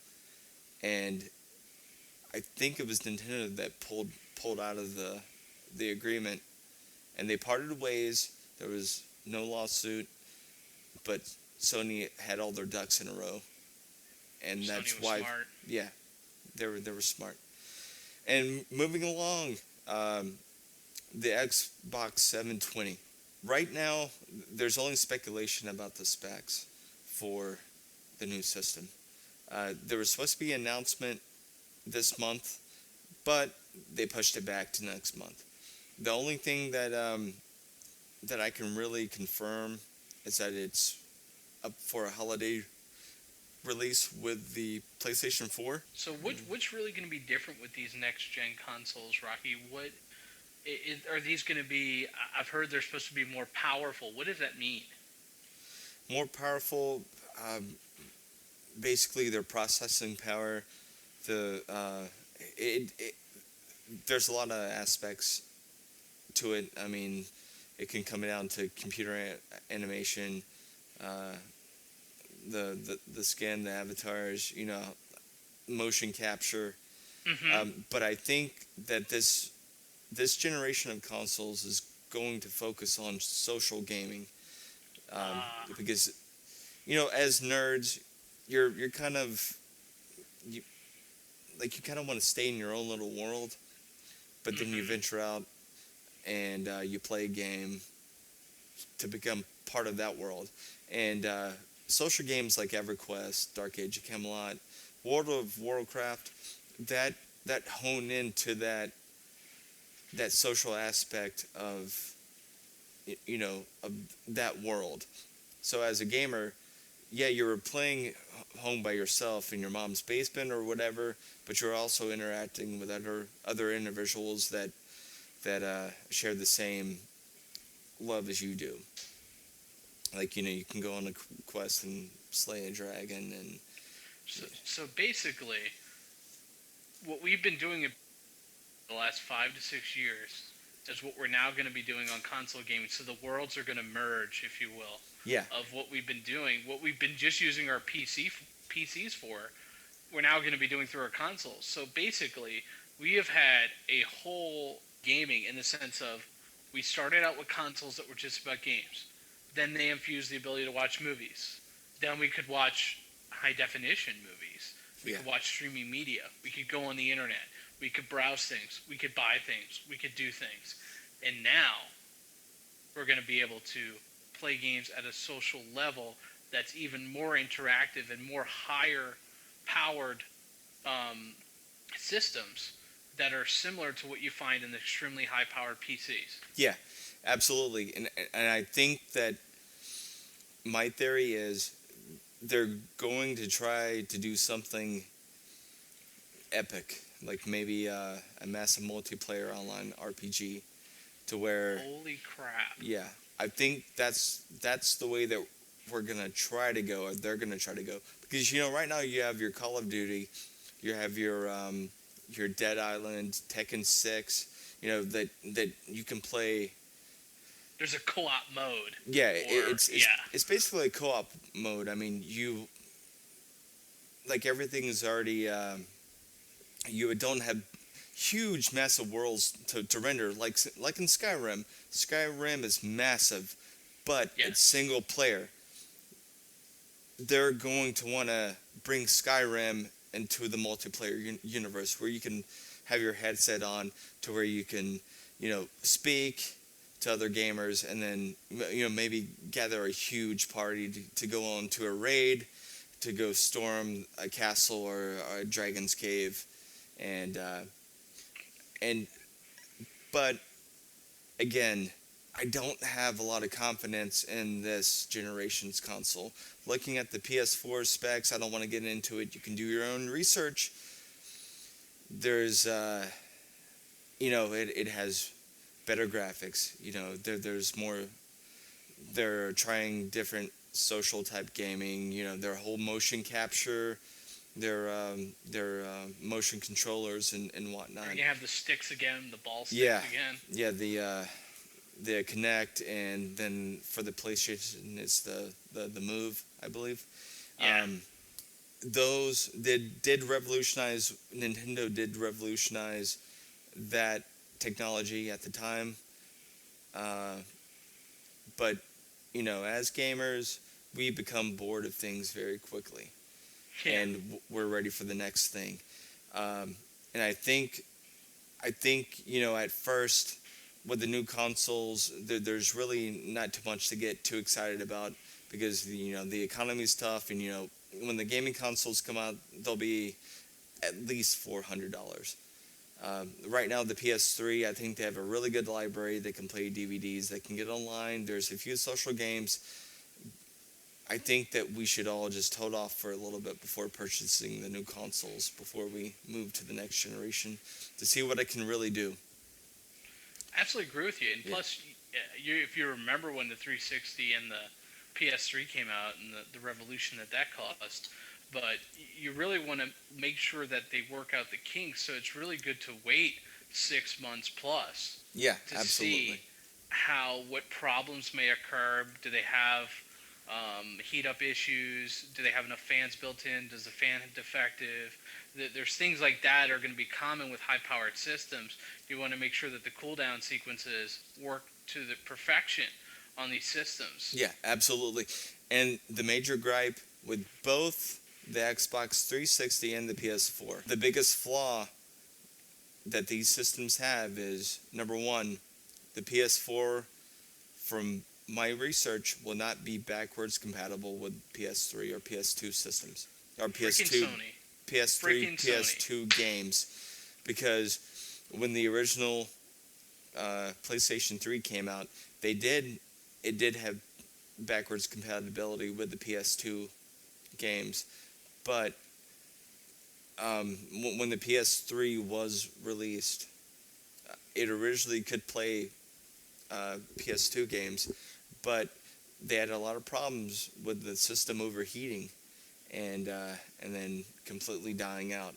Speaker 9: and I think it was Nintendo that pulled out of the agreement, and they parted ways. There was no lawsuit, but Sony had all their ducks in a row, and that's why. Smart. Yeah, they were smart. And moving along. The Xbox 720. Right now, there's only speculation about the specs for the new system. There was supposed to be an announcement this month, but they pushed it back to next month. The only thing that I can really confirm is that it's up for a holiday release with the PlayStation 4.
Speaker 1: So what's really going to be different with these next-gen consoles, Rocky? Are these going to be... I've heard they're supposed to be more powerful. What does that mean?
Speaker 9: More powerful, basically their processing power. There's a lot of aspects to it. I mean, it can come down to computer animation, the skin, the avatars, motion capture.
Speaker 1: Mm-hmm.
Speaker 9: But I think that this generation of consoles is going to focus on social gaming, because, as nerds, you're kind of you kind of want to stay in your own little world, but then you venture out and you play a game to become part of that world. And social games like EverQuest, Dark Age of Camelot, World of Warcraft, that hone into that social aspect of of that world. So as a gamer, yeah, you're playing home by yourself in your mom's basement or whatever, but you're also interacting with other individuals that share the same love as you do. Like, you can go on a quest and slay a dragon, and
Speaker 1: so basically, what we've been doing the last 5 to 6 years is what we're now going to be doing on console gaming. So the worlds are going to merge, if you will.
Speaker 9: Yeah.
Speaker 1: Of what we've been doing, what we've been just using our PCs for, we're now going to be doing through our consoles. So basically, we have had a whole gaming in the sense of we started out with consoles that were just about games. Then they infused the ability to watch movies. Then we could watch high-definition movies. We could watch streaming media. We could go on the internet. We could browse things. We could buy things. We could do things. And now we're going to be able to play games at a social level that's even more interactive and more higher-powered systems that are similar to what you find in the extremely high-powered PCs.
Speaker 9: Yeah, absolutely. And I think that my theory is they're going to try to do something epic, like maybe a massive multiplayer online RPG, to where...
Speaker 1: Holy crap.
Speaker 9: Yeah, I think that's the way that we're going to try to go, or they're going to try to go. Because, right now you have your Call of Duty, you have your Dead Island, Tekken 6, that you can play...
Speaker 1: there's a co-op mode.
Speaker 9: Yeah,
Speaker 1: Or-
Speaker 9: it's basically a co-op mode. I mean, everything is already you don't have huge massive worlds to render like in Skyrim. Skyrim is massive, but it's single player. They're going to want to bring Skyrim into the multiplayer universe where you can have your headset on to where you can, speak to other gamers and then, maybe gather a huge party to go on to a raid, to go storm a castle or a dragon's cave. But again, I don't have a lot of confidence in this generation's console. Looking at the PS4 specs, I don't want to get into it. You can do your own research. There's, it has better graphics. There's more. They're trying different social type gaming. Their whole motion capture, their motion controllers and whatnot.
Speaker 1: You have the sticks again, the ball sticks again.
Speaker 9: Yeah, the Kinect, and then for the PlayStation, it's the Move, I believe.
Speaker 1: Yeah.
Speaker 9: Those did revolutionize. Nintendo did revolutionize that technology at the time. But as gamers, we become bored of things very quickly, and we're ready for the next thing. And I think at first, with the new consoles, there's really not too much to get too excited about because the economy's tough, and when the gaming consoles come out, they'll be at least $400. Right now, the PS3, I think they have a really good library. They can play DVDs. They can get online. There's a few social games. I think that we should all just hold off for a little bit before purchasing the new consoles before we move to the next generation to see what it can really do.
Speaker 1: Absolutely agree with you. And plus, if you remember when the 360 and the PS3 came out and the revolution that caused, but you really want to make sure that they work out the kinks, so it's really good to wait 6 months plus
Speaker 9: to absolutely
Speaker 1: see what problems may occur. Do they have heat up issues? Do they have enough fans built in? Does the fan defective? There's things like that are going to be common with high-powered systems. You want to make sure that the cooldown sequences work to the perfection on these systems.
Speaker 9: Yeah, absolutely. And the major gripe with both the Xbox 360 and the PS4, the biggest flaw that these systems have is, number one, the PS4, from my research, will not be backwards compatible with PS3 or PS2 systems. Or PS2.
Speaker 1: Sony.
Speaker 9: PS3, PS2 games, because when the original PlayStation 3 came out, it did have backwards compatibility with the PS2 games, but when the PS3 was released, it originally could play PS2 games, but they had a lot of problems with the system overheating and then completely dying out.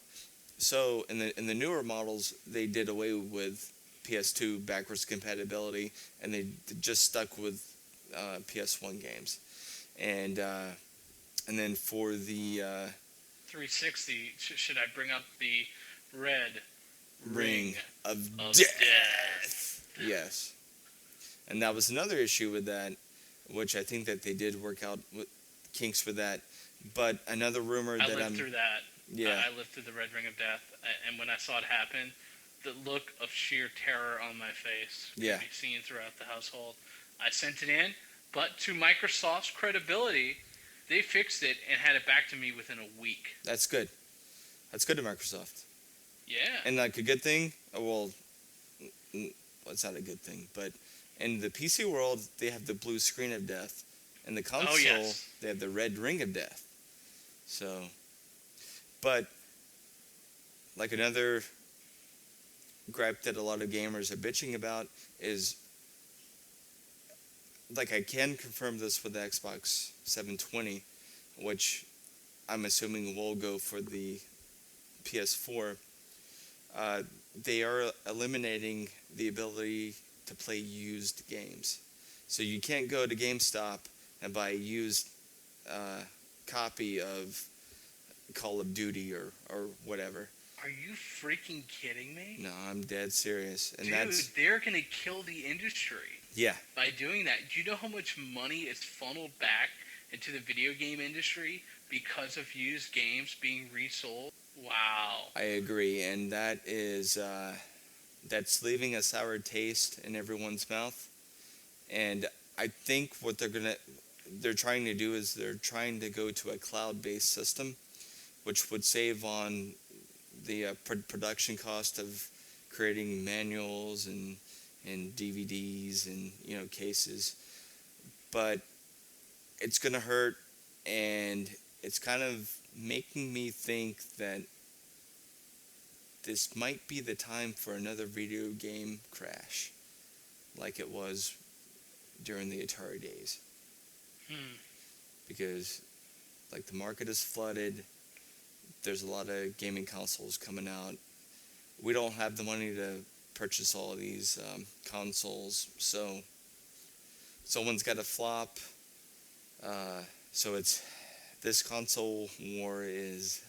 Speaker 9: So in the newer models, they did away with PS2 backwards compatibility, and they just stuck with PS1 games. And then for the
Speaker 1: 360, should I bring up the red
Speaker 9: Ring of Death? Yes. And that was another issue with that, which I think that they did work out with kinks for that. But another rumor
Speaker 1: I lived through that. Yeah. I lived through the Red Ring of Death, and when I saw it happen, the look of sheer terror on my face could be seen throughout the household. I sent it in, but to Microsoft's credibility, they fixed it and had it back to me within a week.
Speaker 9: That's good. That's good to Microsoft.
Speaker 1: Yeah.
Speaker 9: And like a good thing, well, it's not a good thing, but in the PC world, they have the blue screen of death. In the console, they have the red ring of death. So, but like another gripe that a lot of gamers are bitching about is, like, I can confirm this with the Xbox 720, which I'm assuming will go for the PS4. They are eliminating the ability to play used games. So you can't go to GameStop and buy a used copy of Call of Duty or whatever.
Speaker 1: Are you freaking kidding me?
Speaker 9: No, I'm dead serious. And
Speaker 1: Dude, they're going to kill the industry.
Speaker 9: Yeah.
Speaker 1: By doing that. Do you know how much money is funneled back into the video game industry because of used games being resold? Wow.
Speaker 9: I agree, and that is that's leaving a sour taste in everyone's mouth. And I think what they're trying to do is they're trying to go to a cloud-based system, which would save on the production cost of creating manuals and DVDs and cases. But it's gonna hurt, and it's kind of making me think that this might be the time for another video game crash, like it was during the Atari days. Because like the market is flooded, there's a lot of gaming consoles coming out. We don't have the money to purchase all of these consoles, so someone's got to flop. So this console war is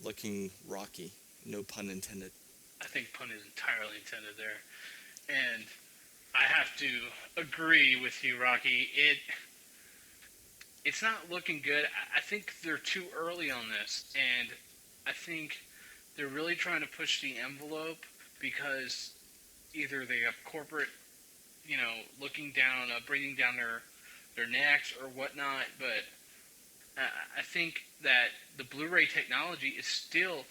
Speaker 9: looking rocky. No pun intended.
Speaker 1: I think pun is entirely intended there. And I have to agree with you, Rocky. It's not looking good. I think they're too early on this, and I think they're really trying to push the envelope because either they have corporate, looking down, breathing down their necks or whatnot, but I think that the Blu-ray technology is still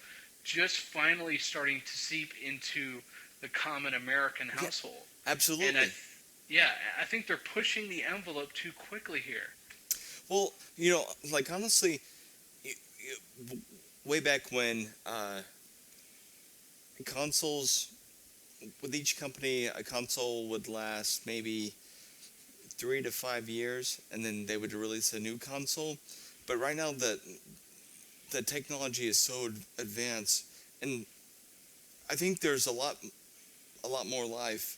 Speaker 1: just finally starting to seep into the common American household.
Speaker 9: Yeah, absolutely.
Speaker 1: And I think they're pushing the envelope too quickly here.
Speaker 9: Well, like honestly, way back when consoles, with each company, a console would last maybe 3 to 5 years, and then they would release a new console. But right now, the technology is so advanced, and I think there's a lot more life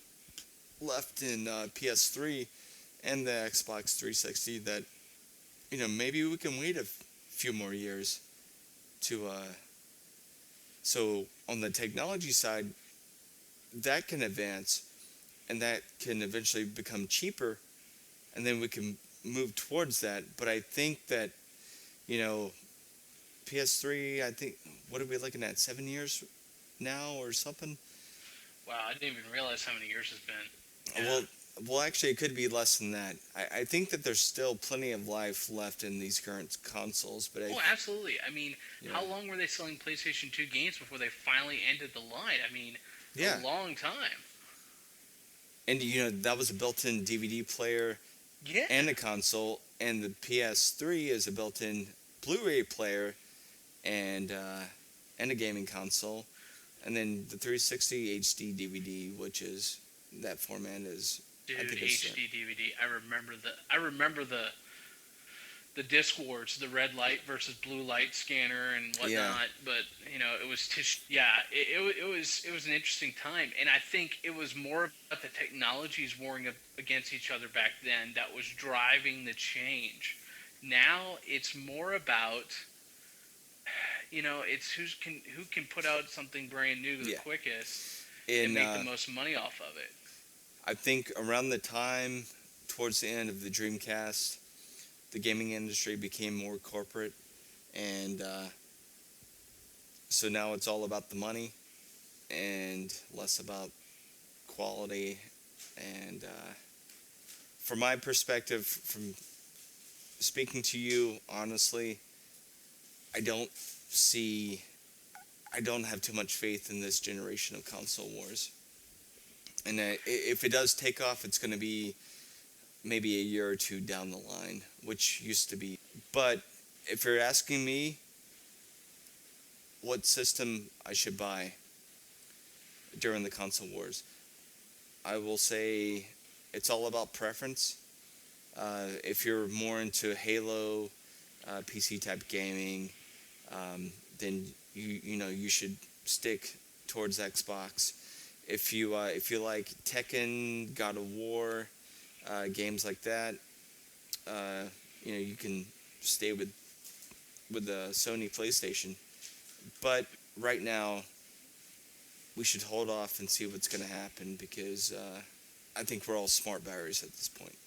Speaker 9: left in PS3 and the Xbox 360 that maybe we can wait a few more years to so on the technology side that can advance, and that can eventually become cheaper, and then we can move towards that. But I think that PS3, I think, what are we looking at, 7 years now or something?
Speaker 1: Wow, I didn't even realize how many years it's been.
Speaker 9: Yeah. Well, actually, it could be less than that. I think that there's still plenty of life left in these current consoles. But
Speaker 1: absolutely. I mean, how long were they selling PlayStation 2 games before they finally ended the line? I mean, a long time.
Speaker 9: And, that was a built-in DVD player and a console, and the PS3 is a built-in Blu-ray player and a gaming console, and then the 360 HD DVD, which is that format is.
Speaker 1: Dude, HD DVD. I remember the disc wars, the red light versus blue light scanner and whatnot.
Speaker 9: Yeah.
Speaker 1: But it was it was an interesting time, and I think it was more about the technologies warring against each other back then that was driving the change. Now it's more about it's who can put out something brand new the quickest and make the most money off of it.
Speaker 9: I think around the time towards the end of the Dreamcast, the gaming industry became more corporate, and so now it's all about the money and less about quality. And from my perspective, from speaking to you honestly, I don't have too much faith in this generation of console wars. And if it does take off, it's going to be maybe a year or two down the line, which used to be. But if you're asking me what system I should buy during the console wars, I will say it's all about preference. If you're more into Halo, PC type gaming, then you should stick towards Xbox. If you like Tekken, God of War, games like that. You can stay with the Sony PlayStation. But right now, we should hold off and see what's going to happen because I think we're all smart buyers at this point.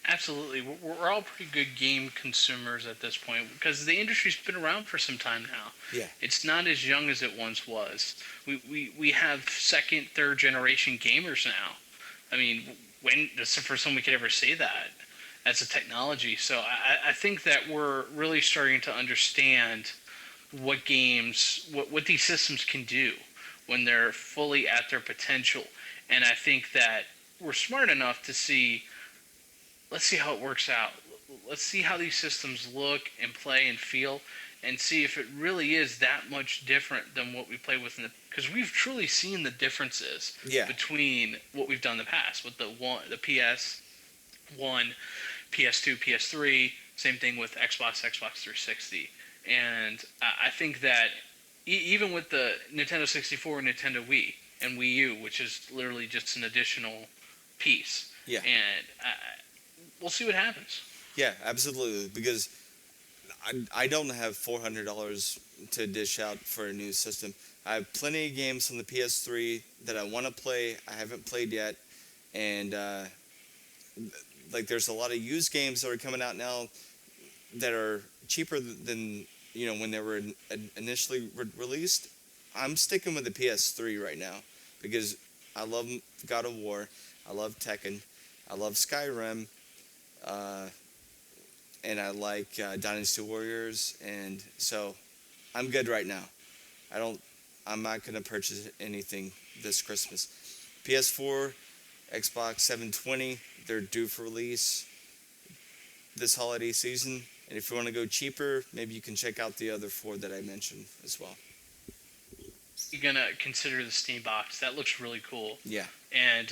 Speaker 1: Absolutely. We're all pretty good game consumers at this point because the industry's been around for some time now.
Speaker 9: Yeah.
Speaker 1: It's not as young as it once was. We have second, third generation gamers now. I mean, when that's the first time we could ever say that as a technology. So I think that we're really starting to understand what games, what these systems can do when they're fully at their potential. And I think that we're smart enough to see, let's see how it works out. Let's see how these systems look and play and feel and see if it really is that much different than what we played with because we've truly seen the differences between what we've done in the past with the PS1, PS2, PS3, same thing with Xbox 360. And I think that even with the Nintendo 64 and Nintendo Wii and Wii U, which is literally just an additional piece.
Speaker 9: Yeah.
Speaker 1: And we'll see what happens.
Speaker 9: Yeah, absolutely. Because I don't have $400 to dish out for a new system. I have plenty of games on the PS3 that I want to play. I haven't played yet. And there's a lot of used games that are coming out now that are cheaper than when they were initially released. I'm sticking with the PS3 right now because I love God of War, I love Tekken, I love Skyrim, and I like Dynasty Warriors, and so I'm good right now. I'm not gonna purchase anything this Christmas. PS4, Xbox 720, they're due for release this holiday season. And if you want to go cheaper, maybe you can check out the other 4 that I mentioned as well.
Speaker 1: You're gonna consider the Steam box. That looks really cool.
Speaker 9: Yeah.
Speaker 1: And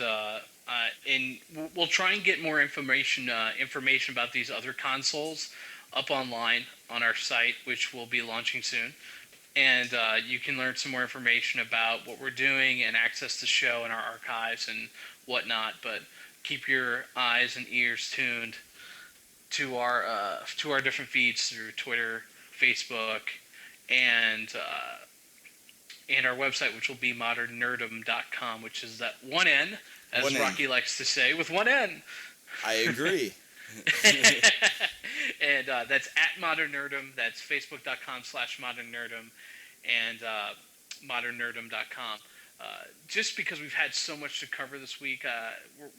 Speaker 1: we'll try and get more information about these other consoles up online on our site, which will be launching soon. And you can learn some more information about what we're doing and access the show and our archives and whatnot. But keep your eyes and ears tuned to our different feeds through Twitter, Facebook, and our website, which will be Modernerdom.com, which is that one N, as
Speaker 9: one
Speaker 1: Rocky
Speaker 9: N.
Speaker 1: likes to say, with one N.
Speaker 9: I agree.
Speaker 1: And that's at Modernerdom. That's Facebook.com/Modernerdom and Modernerdom.com. Just because we've had so much to cover this week,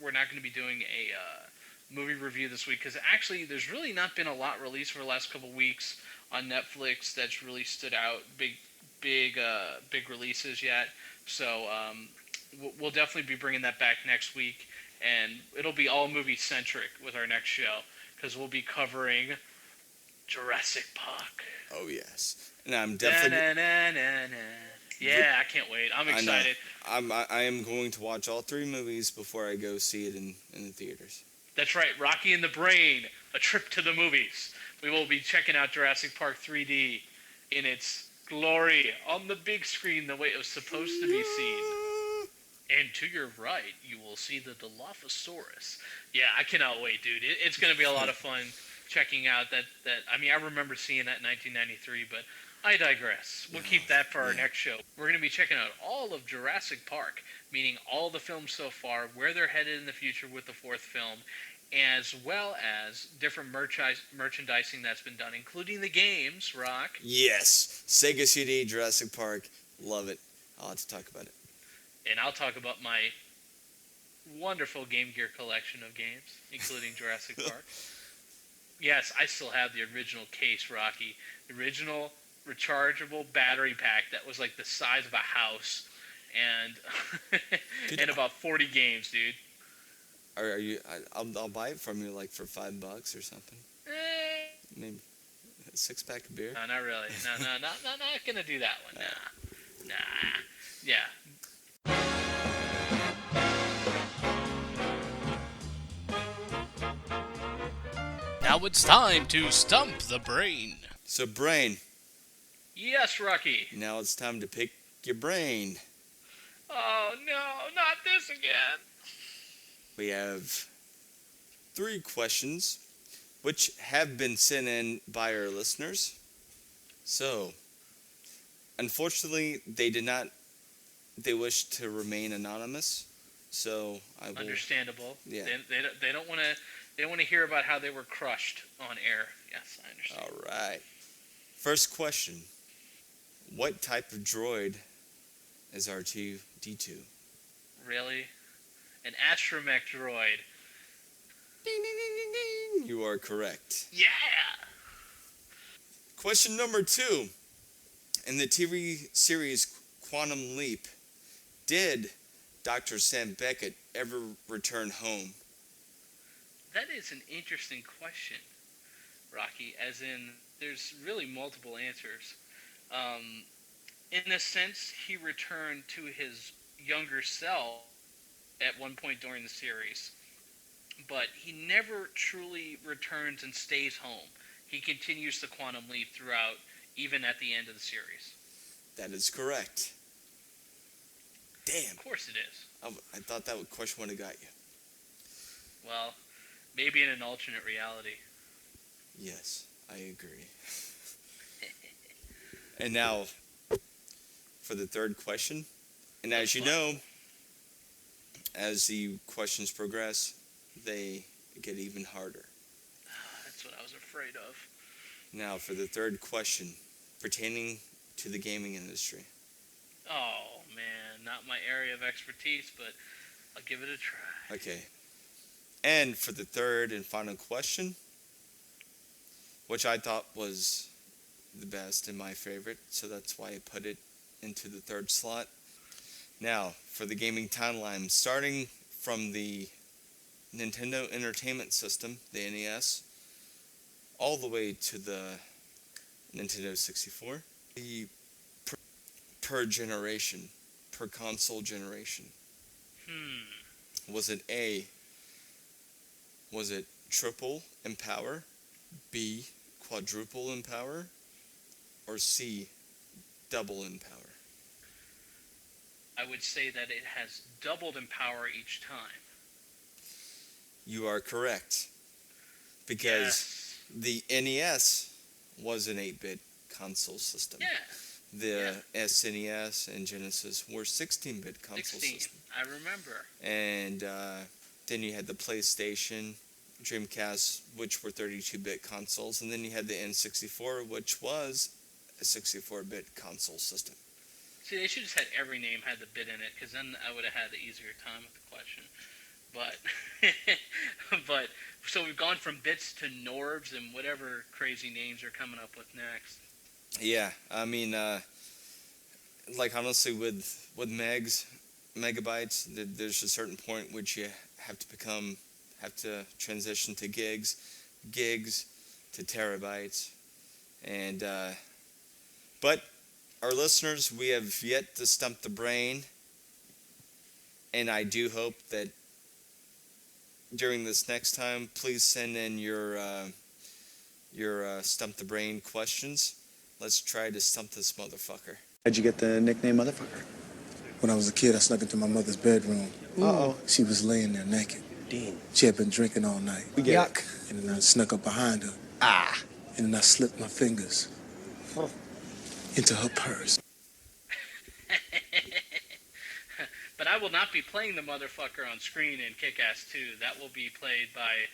Speaker 1: we're not going to be doing a movie review this week because actually there's really not been a lot released for the last couple weeks on Netflix that's really stood out, big releases yet. So we'll definitely be bringing that back next week, and it'll be all movie centric with our next show because we'll be covering Jurassic Park.
Speaker 9: Oh yes, and I'm definitely.
Speaker 1: Yeah, I can't wait. I'm excited.
Speaker 9: I am going to watch all 3 movies before I go see it in the theaters.
Speaker 1: That's right, Rocky and the Brain, a trip to the movies. We will be checking out Jurassic Park 3D in its glory on the big screen the way it was supposed to be seen. And to your right, you will see the Dilophosaurus. Yeah, I cannot wait, dude. It's going to be a lot of fun checking out that. I mean, I remember seeing that in 1993, but I digress. We'll keep that for our next show. We're going to be checking out all of Jurassic Park, meaning all the films so far, where they're headed in the future with the 4th film, as well as different merchandising that's been done, including the games, Rock.
Speaker 9: Yes. Sega CD, Jurassic Park. Love it. I'll have to talk about it.
Speaker 1: And I'll talk about my wonderful Game Gear collection of games, including Jurassic Park. Yes, I still have the original case, Rocky. The original rechargeable battery pack that was like the size of a house, and and about 40 games, dude.
Speaker 9: Are you? I'll buy it from you like for $5 or something. Maybe a 6-pack of beer.
Speaker 1: No, not really. No, not gonna do that one. Nah. Yeah. Now it's time to stump the brain.
Speaker 9: So, brain.
Speaker 1: Yes, Rocky.
Speaker 9: Now it's time to pick your brain.
Speaker 1: Oh no, not this again.
Speaker 9: We have 3 questions, which have been sent in by our listeners. So, unfortunately, they wish to remain anonymous. So I will.
Speaker 1: Understandable.
Speaker 9: Yeah.
Speaker 1: They don't want to. They want to hear about how they were crushed on air. Yes, I understand.
Speaker 9: All right. First question: what type of droid is R2-D2?
Speaker 1: Really? An astromech droid.
Speaker 9: Ding, ding, ding, ding, ding. You are correct.
Speaker 1: Yeah.
Speaker 9: Question number 2: in the TV series Quantum Leap, did Dr. Sam Beckett ever return home?
Speaker 1: That is an interesting question, Rocky, as in there's really multiple answers. In a sense, he returned to his younger self at one point during the series, but he never truly returns and stays home. He continues the Quantum Leap throughout, even at the end of the series.
Speaker 9: That is correct. Damn.
Speaker 1: Of course it is.
Speaker 9: I thought that question would have got you.
Speaker 1: Well, maybe in an alternate reality.
Speaker 9: Yes, I agree. And now, for the third question. And as you know, as the questions progress, they get even harder.
Speaker 1: That's what I was afraid of.
Speaker 9: Now, for the third question, pertaining to the gaming industry.
Speaker 1: Oh, man, not my area of expertise, but I'll give it a try.
Speaker 9: Okay. And for the third and final question, which I thought was the best and my favorite, so that's why I put it into the third slot. Now, for the gaming timeline, starting from the Nintendo Entertainment System, the NES, all the way to the Nintendo 64, the per generation, per console generation. Was it A, was it triple in power, B, quadruple in power, or C, double in power?
Speaker 1: I would say that it has doubled in power each time.
Speaker 9: You are correct. Because the NES was an 8-bit console system.
Speaker 1: Yeah.
Speaker 9: The SNES and Genesis were 16-bit console
Speaker 1: 16,
Speaker 9: systems.
Speaker 1: I remember.
Speaker 9: And then you had the PlayStation, Dreamcast, which were 32-bit consoles. And then you had the N64, which was a 64-bit console system.
Speaker 1: See, they should have just had every name had the bit in it, because then I would have had an easier time with the question. But so we've gone from bits to Norbs and whatever crazy names are coming up with next.
Speaker 9: Yeah, I mean, like honestly, with megabytes, there's a certain point which you have to transition to gigs to terabytes, and but our listeners, we have yet to stump the brain, and I do hope that during this next time, please send in your stump the brain questions. Let's try to stump this motherfucker.
Speaker 11: How'd you get the nickname motherfucker? When I was a kid, I snuck into my mother's bedroom. Uh-oh. She was laying there naked. Damn. She had been drinking all night. Yuck. And then I snuck up behind her. Ah. And then I slipped my fingers into her purse.
Speaker 1: But I will not be playing the motherfucker on screen in Kick-Ass 2. That will be played by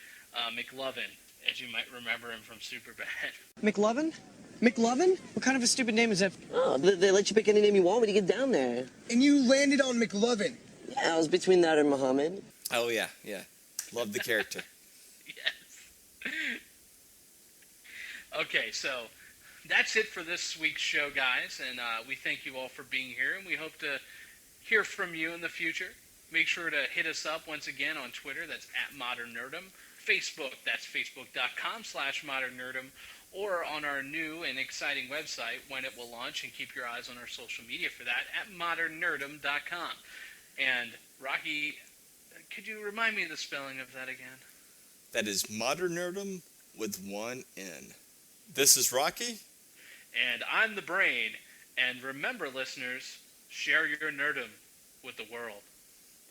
Speaker 1: McLovin, as you might remember him from Superbad.
Speaker 12: McLovin? McLovin? What kind of a stupid name is that?
Speaker 13: Oh, they let you pick any name you want when you get down there.
Speaker 12: And you landed on McLovin.
Speaker 13: Yeah, I was between that and Muhammad.
Speaker 9: Oh, yeah. Love the character.
Speaker 1: Yes. Okay, so that's it for this week's show, guys. And we thank you all for being here, and we hope to hear from you in the future. Make sure to hit us up once again on Twitter. That's @Modernerdom. Facebook, that's facebook.com/Modernerdom. Or on our new and exciting website when it will launch, and keep your eyes on our social media for that, @Modernerdom.com. And Rocky, could you remind me of the spelling of that again?
Speaker 9: That is Modernerdom with one N. This is Rocky.
Speaker 1: And I'm the Brain. And remember, listeners, share your nerdom with the world.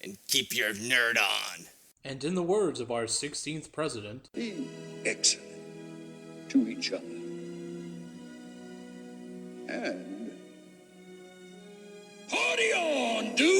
Speaker 9: And keep your nerd on.
Speaker 14: And in the words of our 16th president,
Speaker 15: be excellent to each other. And party on, dude!